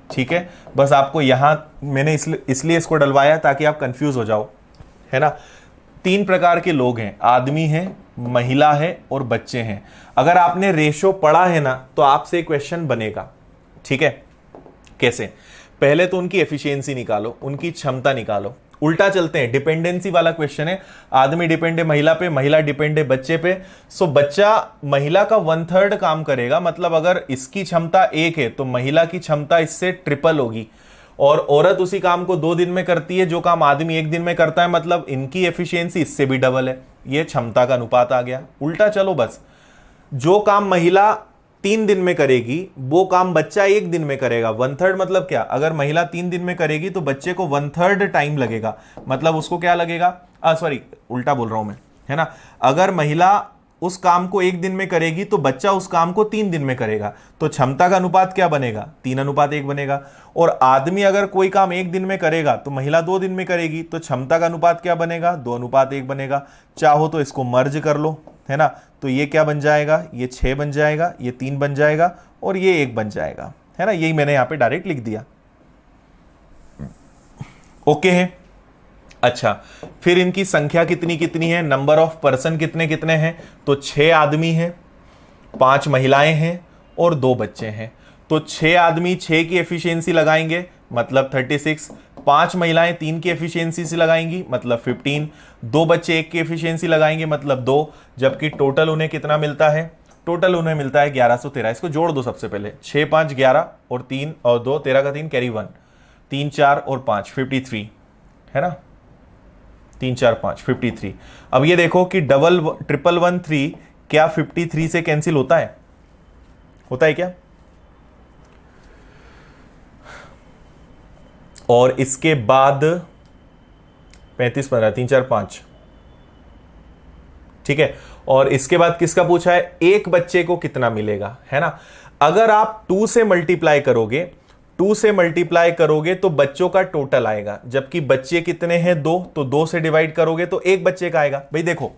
ठीक है, बस आपको यहां मैंने इसलिए इसको डलवाया ताकि आप कंफ्यूज हो जाओ, है ना। 3 प्रकार के लोग हैं, आदमी है, महिला है और बच्चे हैं। अगर आपने रेशो पढ़ा है ना तो आपसे क्वेश्चन बनेगा। ठीक है, कैसे? पहले तो उनकी एफिशिएंसी निकालो, उनकी क्षमता निकालो। उल्टा चलते हैं, डिपेंडेंसी वाला क्वेश्चन है, आदमी डिपेंड है महिला पे, महिला डिपेंड है बच्चे पे। सो बच्चा महिला का 1/3 काम करेगा, मतलब अगर इसकी क्षमता 1 है तो महिला की क्षमता इससे ट्रिपल होगी। और औरत उसी काम को 2 दिन में करती है जो काम आदमी 1 दिन में करता है, मतलब इनकी एफिशिएंसी इससे भी डबल है। ये क्षमता का अनुपात आ गया। उल्टा चलो, बस जो काम महिला 3 दिन में करेगी वो काम बच्चा 1 दिन में करेगा। 1/3 मतलब क्या? अगर महिला 3 दिन में करेगी तो बच्चे को 1/3 टाइम लगेगा, मतलब उसको क्या लगेगा, सॉरी उल्टा बोल रहा हूं मैं, है ना। अगर महिला उस काम को 1 दिन में करेगी तो बच्चा उस काम को 3 दिन में करेगा, तो क्षमता का अनुपात क्या बनेगा? 3:1 बनेगा। और आदमी अगर कोई काम 1 दिन में करेगा तो महिला 2 दिन में करेगी, तो क्षमता का अनुपात क्या बनेगा? 2:1 बनेगा। चाहो तो इसको मर्ज कर लो, है ना, तो ये क्या बन जाएगा? ये 6 बन जाएगा, ये 3 बन जाएगा और ये 1 बन जाएगा, है ना। यही मैंने यहां पे डायरेक्ट लिख दिया। ओके है। अच्छा, फिर इनकी संख्या कितनी कितनी है, नंबर ऑफ पर्सन कितने कितने हैं? तो 6 आदमी हैं, 5 महिलाएं हैं और 2 बच्चे हैं। तो 6 आदमी 6 की एफिशिएंसी लगाएंगे, मतलब 36। 5 महिलाएं 3 की एफिशिएंसी से लगाएंगी, मतलब 15। 2 बच्चे 1 की एफिशिएंसी लगाएंगे, मतलब 2। जबकि टोटल उन्हें कितना मिलता है? टोटल उन्हें मिलता है 1113। इसको जोड़ दो सबसे पहले, 6 5 11 और 3 और 2 13 का 3 कैरी 1, 3 4 और 5 53, है ना। 3 4 5 53। अब ये देखो कि 1113 क्या 53 से कैंसिल होता है? होता है क्या? और इसके बाद 35 15 3 4 5, ठीक है। और इसके बाद किसका पूछा है? एक बच्चे को कितना मिलेगा, है ना। अगर आप 2 से मल्टीप्लाई करोगे, 2 से मल्टीप्लाई करोगे तो बच्चों का टोटल आएगा, जबकि बच्चे कितने हैं? 2, तो 2 से डिवाइड करोगे तो एक बच्चे का आएगा। भाई देखो,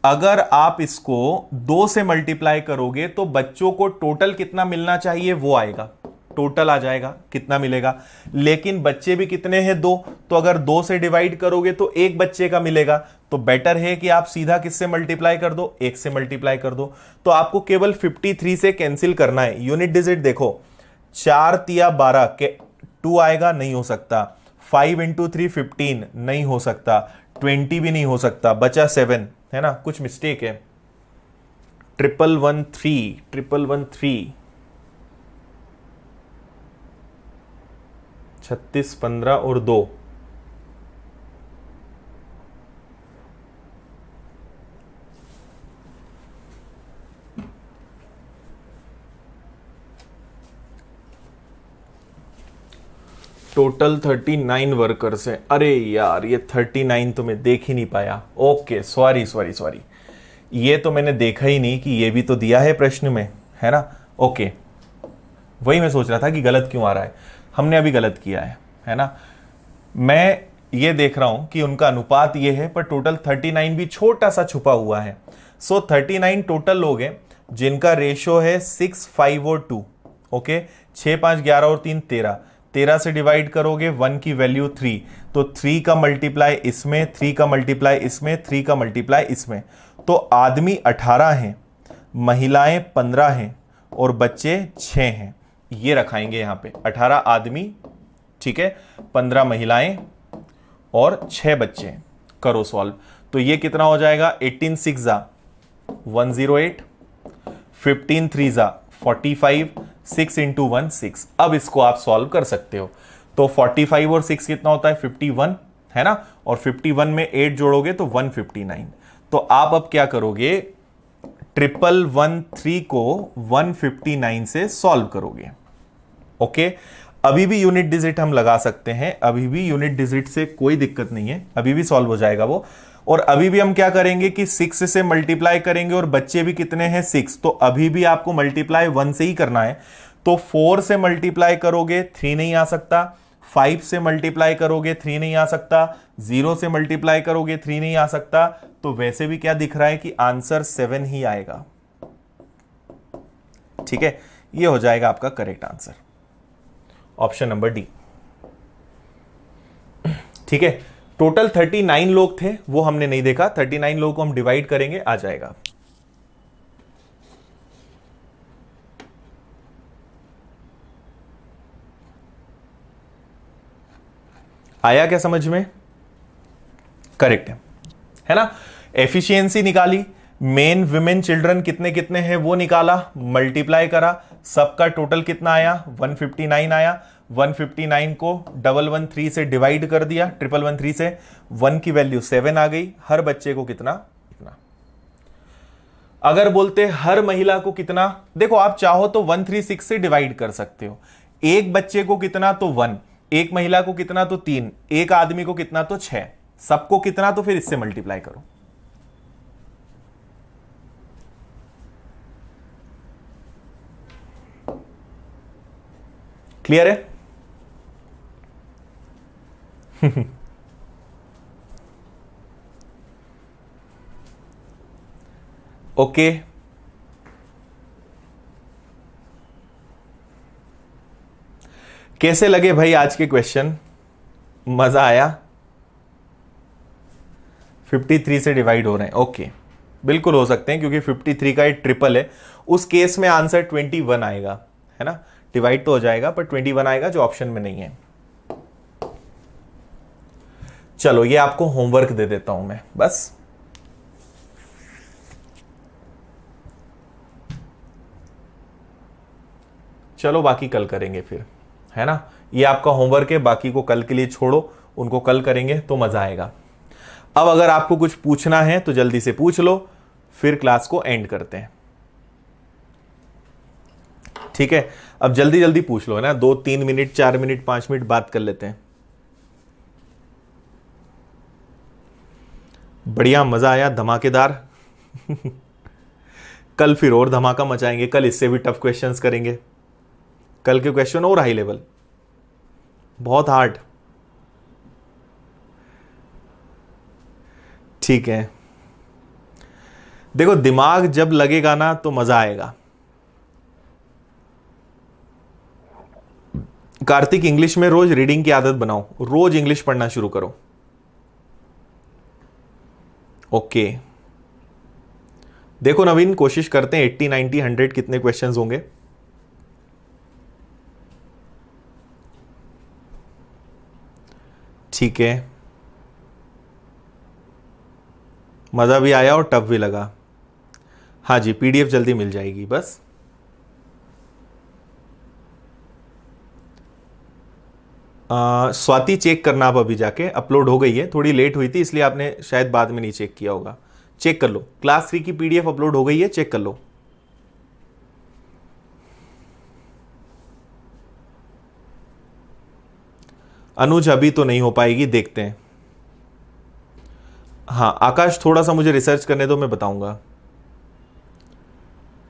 अगर आप इसको 2 से मल्टीप्लाई करोगे तो बच्चों को टोटल कितना मिलना चाहिए वो आएगा, टोटल आ जाएगा, कितना मिलेगा। लेकिन बच्चे भी कितने हैं? 2, तो अगर 2 से डिवाइड करोगे तो एक बच्चे का मिलेगा। तो बेटर है कि आप सीधा किससे मल्टीप्लाई कर दो? 1 से मल्टीप्लाई कर दो। तो आपको केवल 53 से कैंसिल करना है। यूनिट डिजिट देखो, 4 तिया 12 के 2 आएगा, नहीं हो सकता। 5 × 3 15 नहीं हो सकता। 20 भी नहीं हो सकता, बचा 7, है ना। कुछ मिस्टेक है। 1113 36 15 और 2, टोटल 39 वर्कर्स है। अरे यार, ये 39 तो मैं देख ही नहीं पाया। ओके, सॉरी, ये तो मैंने देखा ही नहीं कि ये भी तो दिया है प्रश्न में, है ना। ओके, वही मैं सोच रहा था कि गलत क्यों आ रहा है। हमने अभी गलत किया है ना। मैं ये देख रहा हूं कि उनका अनुपात ये है, पर टोटल 39 भी छोटा सा छुपा हुआ है। सो 39 टोटल लोग हैं जिनका रेशो है 6 5 और 2। ओके, 6 5 11 और 3 13। 13 से डिवाइड करोगे 1 की वैल्यू 3, तो 3 का मल्टीप्लाई इसमें, 3 का मल्टीप्लाई इसमें, 3 का मल्टीप्लाई इसमें। तो आदमी 18 हैं, महिलाएं 15 हैं और बच्चे 6 हैं, ये रखाएंगे यहां पे 18 आदमी, ठीक है, 15 महिलाएं और 6 बच्चे। करो सॉल्व। तो ये कितना हो जाएगा, 18 6 जा 108, 15 3 जा 45, 6 इंटू 1 6। अब इसको आप सॉल्व कर सकते हो। तो 45 और 6 कितना होता है, 51 है ना, और 51 में 8 जोड़ोगे तो 159। तो आप अब क्या करोगे, 1113 को 159 से सॉल्व करोगे। ओके, अभी भी यूनिट डिजिट हम लगा सकते हैं, अभी भी यूनिट डिजिट से कोई दिक्कत नहीं है, अभी भी सॉल्व हो जाएगा वो। और अभी भी हम क्या करेंगे कि 6 से मल्टीप्लाई करेंगे, और बच्चे भी कितने हैं 6, तो अभी भी आपको मल्टीप्लाई 1 से ही करना है। तो 4 से मल्टीप्लाई करोगे 3 नहीं आ सकता, 5 से मल्टीप्लाई करोगे 3 नहीं आ सकता, 0 से मल्टीप्लाई करोगे 3 नहीं आ सकता। तो वैसे भी क्या दिख रहा है कि आंसर 7 ही आएगा। ठीक है, ये हो जाएगा आपका correct answer, option number D. ठीक है, टोटल 39 लोग थे, वो हमने नहीं देखा। 39 लोगों को हम डिवाइड करेंगे, आ जाएगा। आया क्या समझ में? करेक्ट है ना। एफिशिएंसी निकाली, मेन विमेन चिल्ड्रन कितने कितने हैं वो निकाला, मल्टीप्लाई करा, सबका टोटल कितना आया, 159 आया। 159 को 113 से डिवाइड कर दिया, 113 से 1 की वैल्यू 7 आ गई। हर बच्चे को कितना, कितना। अगर बोलते हर महिला को कितना, देखो आप चाहो तो 136 से डिवाइड कर सकते हो। एक बच्चे को कितना तो 1, एक महिला को कितना तो 3, एक आदमी को कितना तो 6, सबको कितना तो फिर इससे मल्टीप्लाई करो। क्लियर है? ओके, कैसे लगे भाई आज के क्वेश्चन? मजा आया? 53 से डिवाइड हो रहे हैं, ओके, बिल्कुल हो सकते हैं, क्योंकि 53 का एक ट्रिपल है। उस केस में आंसर 21 आएगा, है ना, डिवाइड तो हो जाएगा पर 21 आएगा, जो ऑप्शन में नहीं है। चलो ये आपको होमवर्क दे देता हूं मैं बस। चलो बाकी कल करेंगे फिर, है ना। ये आपका होमवर्क है, बाकी को कल के लिए छोड़ो, उनको कल करेंगे तो मजा आएगा। अब अगर आपको कुछ पूछना है तो जल्दी से पूछ लो, फिर क्लास को एंड करते हैं। ठीक है, अब जल्दी जल्दी पूछ लो, है ना, 2-3 मिनट 4 मिनट 5 मिनट बात कर लेते हैं। बढ़िया, मजा आया, धमाकेदार। कल फिर और धमाका मचाएंगे, कल इससे भी टफ क्वेश्चंस करेंगे। कल के क्वेश्चन और हाई लेवल, बहुत हार्ड। ठीक है, देखो दिमाग जब लगेगा ना तो मजा आएगा। कार्तिक, इंग्लिश में रोज रीडिंग की आदत बनाओ, रोज इंग्लिश पढ़ना शुरू करो। ओके, देखो नवीन, कोशिश करते हैं 80 90 100 कितने क्वेश्चंस होंगे। ठीक है, मजा भी आया और टफ भी लगा। हाँ जी, पीडीएफ जल्दी मिल जाएगी बस। स्वाति चेक करना आप अभी जाके, अपलोड हो गई है, थोड़ी लेट हुई थी इसलिए आपने शायद बाद में नहीं चेक किया होगा। चेक कर लो, क्लास 3 की पीडीएफ अपलोड हो गई है, चेक कर लो। अनुज अभी तो नहीं हो पाएगी, देखते हैं। हाँ आकाश, थोड़ा सा मुझे रिसर्च करने दो, मैं बताऊंगा।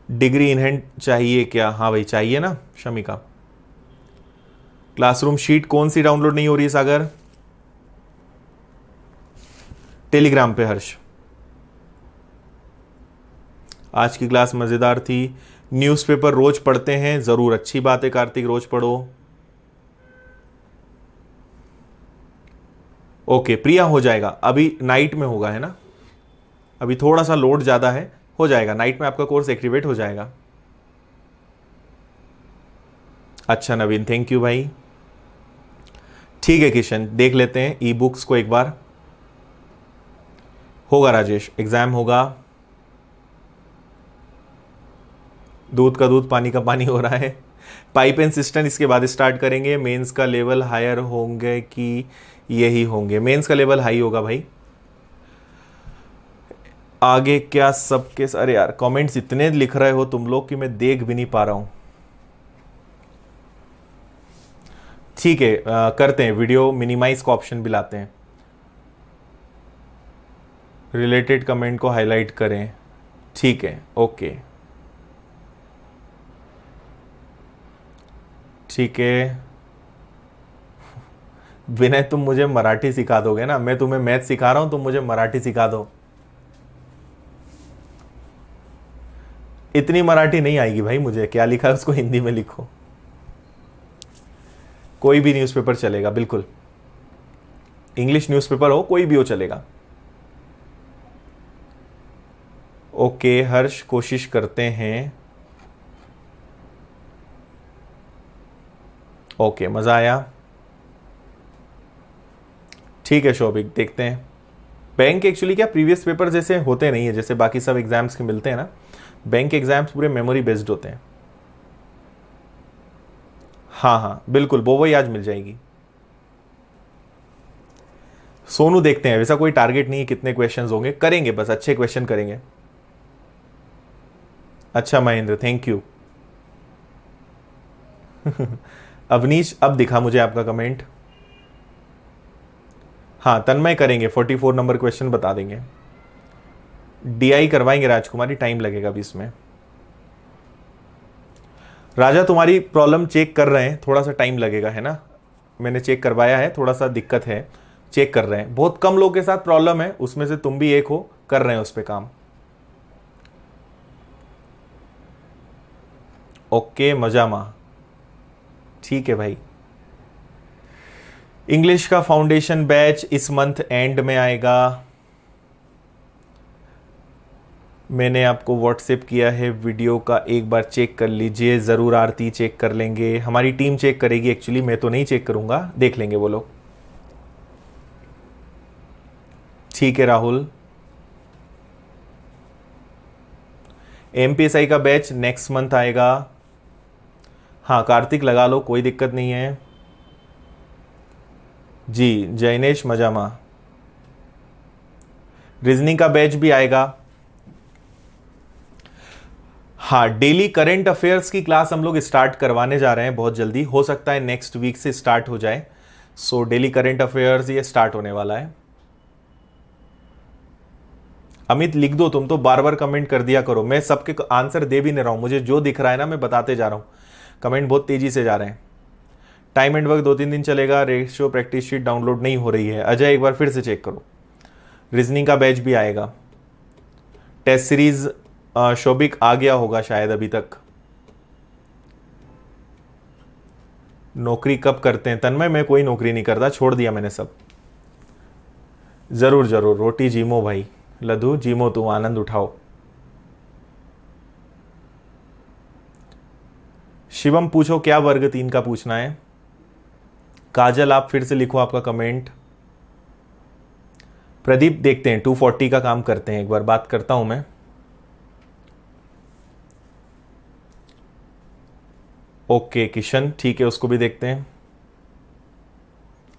डिग्री इन हैंड चाहिए क्या? हाँ भाई चाहिए ना शमिका। क्लासरूम शीट कौन सी डाउनलोड नहीं हो रही है सागर? टेलीग्राम पे हर्ष। आज की क्लास मजेदार थी। न्यूज़पेपर रोज पढ़ते हैं, जरूर, अच्छी बात है कार्तिक, रोज पढ़ो। ओके प्रिया, हो जाएगा, अभी नाइट में होगा, है ना, अभी थोड़ा सा लोड ज्यादा है, हो जाएगा, नाइट में आपका कोर्स एक्टिवेट हो जाएगा। अच्छा नवीन, थैंक यू भाई। ठीक है किशन, देख लेते हैं ई बुक्स को एक बार। होगा राजेश, एग्जाम होगा। दूध का दूध पानी का पानी हो रहा है। पाइप एंड सिस्टम इसके बाद स्टार्ट करेंगे। मेंस का लेवल हायर होंगे कि यही होंगे? मेंस का लेवल हाई होगा भाई। आगे क्या सबके, अरे यार कमेंट्स इतने लिख रहे हो तुम लोग कि मैं देख भी नहीं पा रहा हूं। ठीक है, करते हैं, वीडियो मिनिमाइज का ऑप्शन भी लाते हैं। रिलेटेड कमेंट को हाईलाइट करें। ठीक है, ओके ठीक है। विनय तुम मुझे मराठी सिखा दोगे ना? मैं तुम्हें मैथ सिखा रहा हूं, तुम मुझे मराठी सिखा दो। इतनी मराठी नहीं आएगी भाई मुझे, क्या लिखा है उसको हिंदी में लिखो। कोई भी न्यूज़पेपर चलेगा, बिल्कुल इंग्लिश न्यूज़पेपर हो, कोई भी हो चलेगा। ओके हर्ष, कोशिश करते हैं। ओके, मजा आया। ठीक है शोभिक, देखते हैं। बैंक एक्चुअली क्या प्रीवियस पेपर जैसे होते नहीं है, जैसे बाकी सब एग्जाम्स के मिलते हैं ना। बैंक एग्जाम्स पूरे मेमोरी बेस्ड होते हैं। हाँ हाँ बिल्कुल, वो वही आज मिल जाएगी। सोनू देखते हैं, वैसा कोई टारगेट नहीं है कितने क्वेश्चंस होंगे, करेंगे बस अच्छे क्वेश्चन करेंगे। अच्छा महेंद्र, थैंक यू। अवनीश, अब दिखा मुझे आपका कमेंट। हाँ तन्मय करेंगे, 44 नंबर क्वेश्चन बता देंगे। डीआई करवाएंगे राजकुमारी, टाइम लगेगा अभी इसमें। राजा तुम्हारी प्रॉब्लम चेक कर रहे हैं, थोड़ा सा टाइम लगेगा है ना। मैंने चेक करवाया है, थोड़ा सा दिक्कत है, चेक कर रहे हैं। बहुत कम लोगों के साथ प्रॉब्लम है, उसमें से तुम भी एक हो, कर रहे हैं उस पर काम। ओके मजामा, ठीक है भाई। इंग्लिश का फाउंडेशन बैच इस मंथ एंड में आएगा। मैंने आपको व्हाट्सएप किया है वीडियो का, एक बार चेक कर लीजिए ज़रूर। आरती चेक कर लेंगे, हमारी टीम चेक करेगी एक्चुअली, मैं तो नहीं चेक करूंगा, देख लेंगे वो लोग। ठीक है राहुल। एमपीएसआई का बैच नेक्स्ट मंथ आएगा। हाँ कार्तिक लगा लो, कोई दिक्कत नहीं है जी। जैनेश मजामा, रीजनिंग का बैच भी आएगा। हाँ डेली करंट अफेयर्स की क्लास हम लोग स्टार्ट करवाने जा रहे हैं बहुत जल्दी, हो सकता है नेक्स्ट वीक से स्टार्ट हो जाए। सो डेली करंट अफेयर्स ये स्टार्ट होने वाला है। अमित लिख दो, तुम तो बार बार कमेंट कर दिया करो, मैं सबके आंसर दे भी नहीं रहा हूं, मुझे जो दिख रहा है ना मैं बताते जा रहा हूं। कमेंट बहुत तेजी से जा रहे हैं। टाइम एंड वर्क 2-3 दिन चलेगा। रेशियो प्रैक्टिस शीट डाउनलोड नहीं हो रही है, अजय एक बार फिर से चेक करो। रीजनिंग का बैच भी आएगा। टेस्ट सीरीज शोभिक आ गया होगा शायद अभी तक। नौकरी कब करते हैं तन्मय? मैं कोई नौकरी नहीं करता, छोड़ दिया मैंने सब। जरूर जरूर, रोटी जीमो भाई, लधु जीमो, तुम आनंद उठाओ। शिवम पूछो क्या वर्ग 3 का पूछना है। काजल आप फिर से लिखो आपका कमेंट। प्रदीप देखते हैं 240 का काम करते हैं, एक बार बात करता हूं मैं। ओके किशन, ठीक है उसको भी देखते हैं।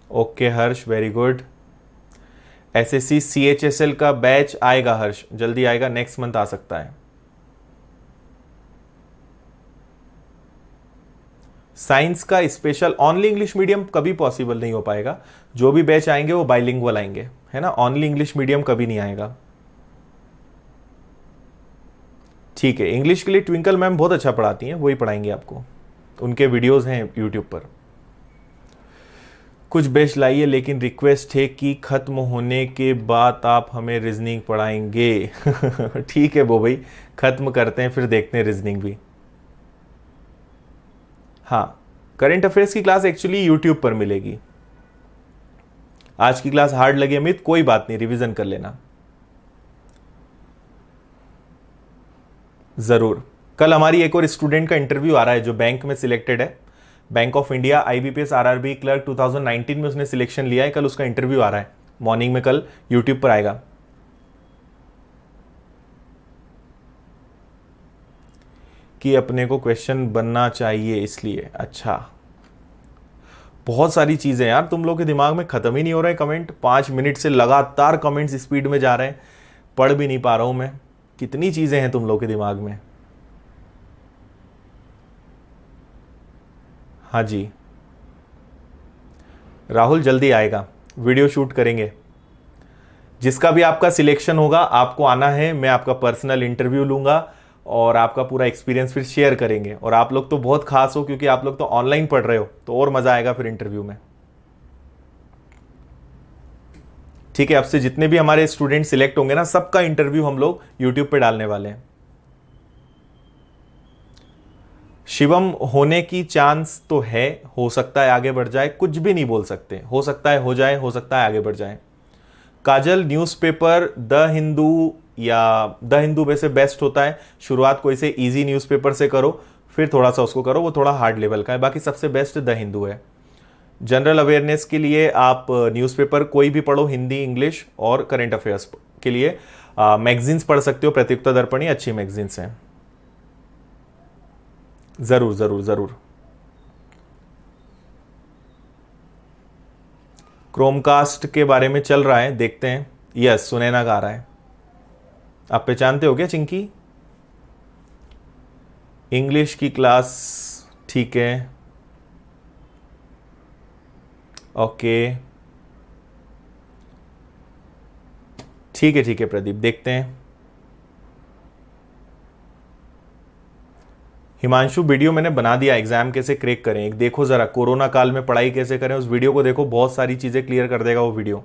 ओके हर्ष, वेरी गुड। एसएससी सीएचएसएल का बैच आएगा हर्ष, जल्दी आएगा, नेक्स्ट मंथ आ सकता है। साइंस का स्पेशल ओनली इंग्लिश मीडियम कभी पॉसिबल नहीं हो पाएगा। जो भी बैच आएंगे वो बाइलिंगुअल आएंगे, है ना, ओनली इंग्लिश मीडियम कभी नहीं आएगा। ठीक है, इंग्लिश के लिए ट्विंकल मैम बहुत अच्छा पढ़ाती हैं, वही पढ़ाएंगे आपको, उनके वीडियोस हैं यूट्यूब पर। कुछ बैच लाइए, लेकिन रिक्वेस्ट है कि खत्म होने के बाद आप हमें रीजनिंग पढ़ाएंगे। ठीक है वो भाई, खत्म करते हैं फिर देखते हैं रीजनिंग भी। हाँ करंट अफेयर्स की क्लास एक्चुअली यूट्यूब पर मिलेगी। आज की क्लास हार्ड लगी अमित, कोई बात नहीं, रिवीजन कर लेना। जरूर। कल हमारी एक और स्टूडेंट का इंटरव्यू आ रहा है जो बैंक में सिलेक्टेड है, bank of India IBPS RRB clerk 2019 में उसने सिलेक्शन लिया है। कल उसका इंटरव्यू आ रहा है मॉर्निंग में, कल यूट्यूब पर आएगा। कि अपने को क्वेश्चन बनना चाहिए इसलिए। अच्छा, बहुत सारी चीजें यार तुम लोग के दिमाग में खत्म ही नहीं हो रहे कमेंट। 5 मिनट से लगातार कमेंट्स स्पीड में जा रहे हैं, पढ़ भी नहीं पा रहा हूं मैं। कितनी चीजें हैं तुम लोग के दिमाग में। हाँ जी राहुल, जल्दी आएगा, वीडियो शूट करेंगे। जिसका भी आपका सिलेक्शन होगा आपको आना है, मैं आपका पर्सनल इंटरव्यू लूंगा और आपका पूरा एक्सपीरियंस फिर शेयर करेंगे। और आप लोग तो बहुत खास हो क्योंकि आप लोग तो ऑनलाइन पढ़ रहे हो, तो और मजा आएगा फिर इंटरव्यू में। ठीक है, अब से जितने भी हमारे स्टूडेंट सिलेक्ट होंगे ना, सबका इंटरव्यू हम लोग यूट्यूब पे डालने वाले हैं। शिवम, होने की चांस तो है, हो सकता है आगे बढ़ जाए, कुछ भी नहीं बोल सकते, हो सकता है हो जाए, हो सकता है आगे बढ़ जाए। काजल, न्यूज़पेपर द हिंदू या द हिंदू वैसे बेस्ट होता है। शुरुआत कोई से इजी न्यूज़पेपर से करो, फिर थोड़ा सा उसको करो, वो थोड़ा हार्ड लेवल का है। बाकी सबसे बेस्ट द हिंदू है। जनरल अवेयरनेस के लिए आप न्यूज़पेपर कोई भी पढ़ो, हिंदी, इंग्लिश, और करंट अफेयर्स के लिए मैगजीन्स पढ़ सकते हो। प्रत्युत्तर दर्पण अच्छी मैगजीन्स हैं। जरूर जरूर जरूर। क्रोमकास्ट के बारे में चल रहा है, देखते हैं। यस, सुनैना का आ रहा है। आप पहचानते हो क्या चिंकी? इंग्लिश की क्लास, ठीक है, ओके, ठीक है ठीक है प्रदीप, देखते हैं। हिमांशु, वीडियो मैंने बना दिया, एग्जाम कैसे क्रैक करें, एक देखो जरा, कोरोना काल में पढ़ाई कैसे करें, उस वीडियो को देखो, बहुत सारी चीजें क्लियर कर देगा वो वीडियो।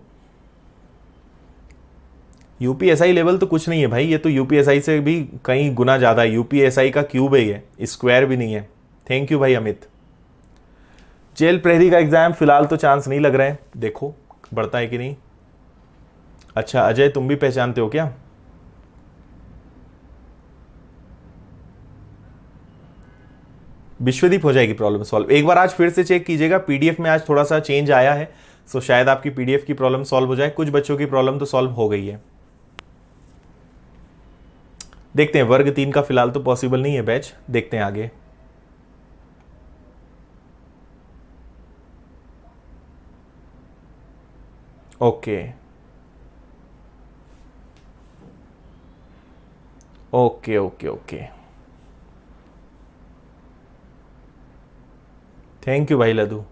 यूपीएसआई लेवल तो कुछ नहीं है भाई, ये तो यूपीएसआई से भी कहीं गुना ज्यादा है। यूपीएसआई का क्यूब है ये, स्क्वायर भी नहीं है। थैंक यू भाई अमित। जेल प्रहरी का एग्जाम फिलहाल तो चांस नहीं लग रहे हैं, देखो बढ़ता है कि नहीं। अच्छा अजय, तुम भी पहचानते हो क्या? विश्वदीप, हो जाएगी प्रॉब्लम सॉल्व। एक बार आज फिर से चेक कीजिएगा, पीडीएफ में आज थोड़ा सा चेंज आया है, सो शायद आपकी पीडीएफ की प्रॉब्लम सॉल्व हो जाए। कुछ बच्चों की प्रॉब्लम तो सॉल्व हो गई है। देखते हैं, वर्ग 3 का फिलहाल तो पॉसिबल नहीं है बैच, देखते हैं आगे। Okay okay okay okay, thank you भाई लदू।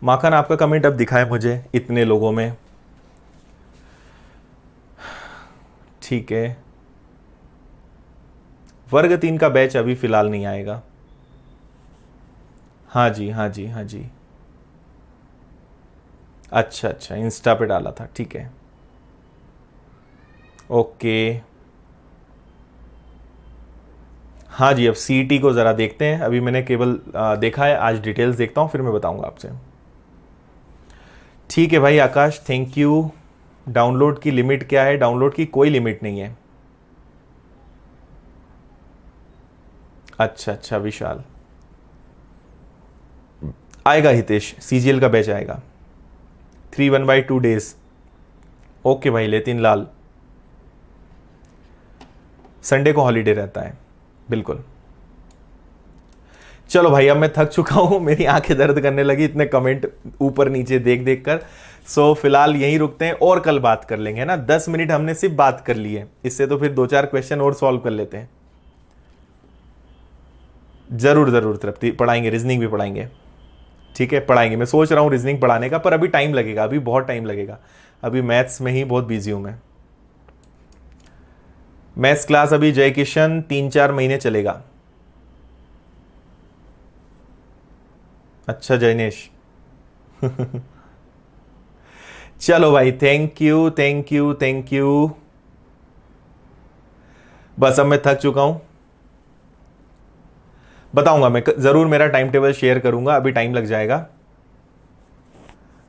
माखन, आपका कमेंट अब दिखाए मुझे इतने लोगों में, ठीक है। वर्ग 3 का बैच अभी फिलहाल नहीं आएगा। हाँ जी हाँ जी हाँ जी, अच्छा अच्छा, इंस्टा पे डाला था, ठीक है, ओके। हाँ जी, अब सीईटी को ज़रा देखते हैं। अभी मैंने केवल देखा है, आज डिटेल्स देखता हूँ फिर मैं बताऊंगा आपसे। ठीक है भाई आकाश, थैंक यू। डाउनलोड की लिमिट क्या है? डाउनलोड की कोई लिमिट नहीं है। अच्छा अच्छा विशाल, आएगा हितेश, सीजीएल का बैच आएगा 3/1/2 डेज। ओके भाई लेतिन लाल, संडे को हॉलीडे रहता है, बिल्कुल। चलो भाई, अब मैं थक चुका हूं, मेरी आंखें दर्द करने लगी इतने कमेंट ऊपर नीचे देख देख कर। सो फिलहाल यहीं रुकते हैं, और कल बात कर लेंगे, है ना। 10 मिनट हमने सिर्फ बात कर ली है, इससे तो फिर 2-4 क्वेश्चन और सॉल्व कर लेते हैं। जरूर जरूर तृप्ति, पढ़ाएंगे, रीजनिंग भी पढ़ाएंगे, ठीक है पढ़ाएंगे। मैं सोच रहा हूँ रीजनिंग पढ़ाने का, पर अभी टाइम लगेगा, अभी बहुत टाइम लगेगा। अभी मैथ्स में ही बहुत बिजी हूं मैं। मैथ्स क्लास अभी जय किशन 3-4 महीने चलेगा। अच्छा जयनेश चलो भाई, thank you thank you thank you. बस अब मैं थक चुका हूं, बताऊंगा मैं जरूर, मेरा टाइम टेबल शेयर करूंगा, अभी टाइम लग जाएगा।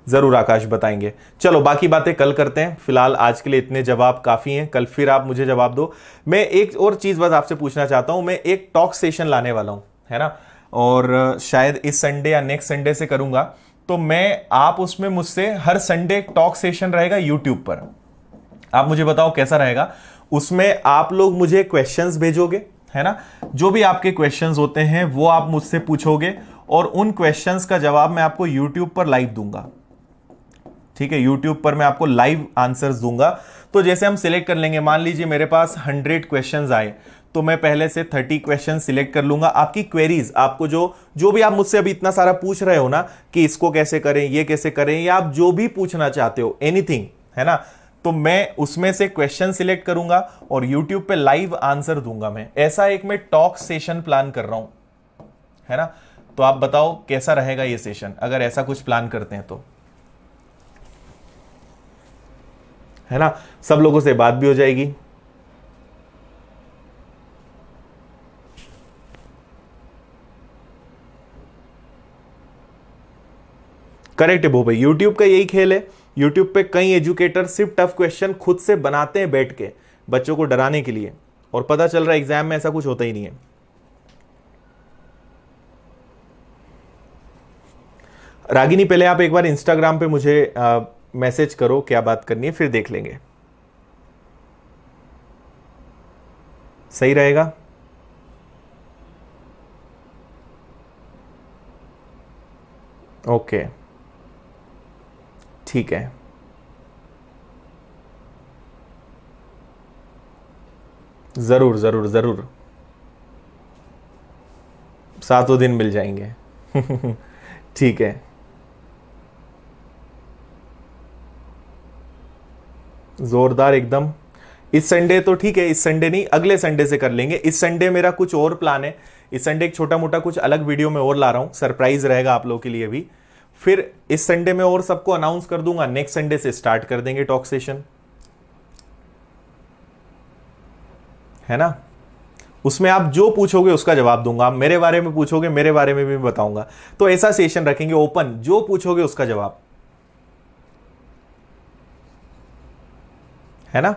जरूर आकाश बताएंगे। चलो बाकी बातें कल करते हैं, फिलहाल आज के लिए इतने जवाब काफी हैं, कल फिर आप मुझे जवाब दो। मैं एक और चीज बस आपसे पूछना चाहता हूं, मैं एक टॉक सेशन लाने वाला हूं, है ना, और शायद इस संडे या नेक्स्ट संडे से करूंगा। तो मैं आप उसमें मुझसे हर संडे टॉक सेशन रहेगा यूट्यूब पर। आप मुझे बताओ कैसा रहेगा। उसमें आप लोग मुझे क्वेश्चंस भेजोगे, है ना, जो भी आपके क्वेश्चंस होते हैं वो आप मुझसे पूछोगे और उन क्वेश्चंस का जवाब मैं आपको यूट्यूब पर लाइव दूंगा। ठीक है, यूट्यूब पर मैं आपको लाइव आंसर्स दूंगा। तो जैसे हम सिलेक्ट कर लेंगे, मान लीजिए मेरे पास 100 क्वेश्चंस आए, तो मैं पहले से 30 क्वेश्चन सिलेक्ट कर लूंगा। आपकी क्वेरीज, आपको जो जो भी आप मुझसे अभी इतना सारा पूछ रहे हो ना कि इसको कैसे करें, ये कैसे करें, या आप जो भी पूछना चाहते हो, एनीथिंग, है ना, तो मैं उसमें से क्वेश्चन सिलेक्ट करूंगा और यूट्यूब पे लाइव आंसर दूंगा। मैं ऐसा एक मैं टॉक सेशन प्लान कर रहा हूं, है ना। तो आप बताओ कैसा रहेगा ये सेशन, अगर ऐसा कुछ प्लान करते हैं तो, है ना। सब लोगों से बात भी हो जाएगी। करेक्ट है भाई, यूट्यूब का यही खेल है। यूट्यूब पे कई एजुकेटर सिर्फ टफ क्वेश्चन खुद से बनाते हैं बैठ के बच्चों को डराने के लिए, और पता चल रहा है एग्जाम में ऐसा कुछ होता ही नहीं है। रागिनी, पहले आप एक बार इंस्टाग्राम पे मुझे मैसेज करो क्या बात करनी है, फिर देख लेंगे, सही रहेगा। ओके ठीक है, जरूर जरूर जरूर, सातों दिन मिल जाएंगे। ठीक है, जोरदार एकदम। इस संडे तो ठीक है, इस संडे नहीं, अगले संडे से कर लेंगे। इस संडे मेरा कुछ और प्लान है, इस संडे एक छोटा मोटा कुछ अलग वीडियो में और ला रहा हूं, सरप्राइज रहेगा आप लोगों के लिए भी। फिर इस संडे में और सबको अनाउंस कर दूंगा, नेक्स्ट संडे से स्टार्ट कर देंगे टॉक सेशन, है ना। उसमें आप जो पूछोगे उसका जवाब दूंगा, आप मेरे बारे में पूछोगे मेरे बारे में भी बताऊंगा। तो ऐसा सेशन रखेंगे ओपन, जो पूछोगे उसका जवाब, है ना।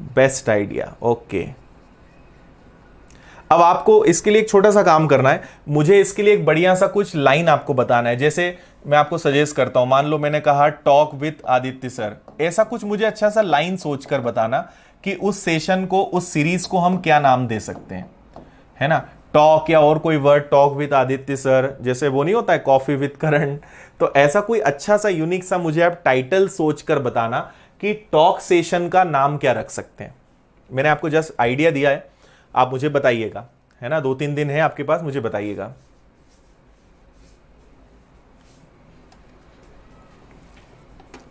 Best idea, okay. अब आपको इसके लिए एक छोटा सा काम करना है, मुझे इसके लिए एक बढ़िया सा कुछ लाइन आपको बताना है। जैसे मैं आपको सजेस्ट करता हूं, मान लो मैंने कहा टॉक विथ आदित्य सर, ऐसा कुछ मुझे अच्छा सा लाइन सोचकर बताना कि उस सेशन को, उस सीरीज को हम क्या नाम दे सकते हैं, है ना। टॉक या और कोई word, talk with Aditya sir, जैसे वो नहीं होता है कॉफी विथ करण। तो ऐसा कोई अच्छा सा यूनिक सा मुझे आप टाइटल सोचकर बताना कि टॉक सेशन का नाम क्या रख सकते हैं। मैंने आपको जस्ट आइडिया दिया है, आप मुझे बताइएगा, है ना। 2-3 दिन है आपके पास, मुझे बताइएगा।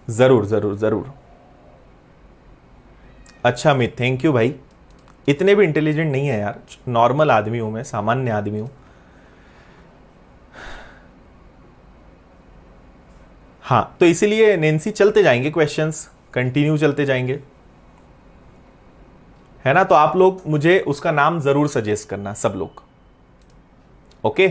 जरूर जरूर जरूर। अच्छा अमित, थैंक यू भाई। इतने भी इंटेलिजेंट नहीं है यार, नॉर्मल आदमी हूं मैं, सामान्य आदमी हूं। हाँ, तो इसीलिए नैन्सी चलते जाएंगे क्वेश्चंस, कंटिन्यू चलते जाएंगे, है ना। तो आप लोग मुझे उसका नाम जरूर सजेस्ट करना, सब लोग, ओके।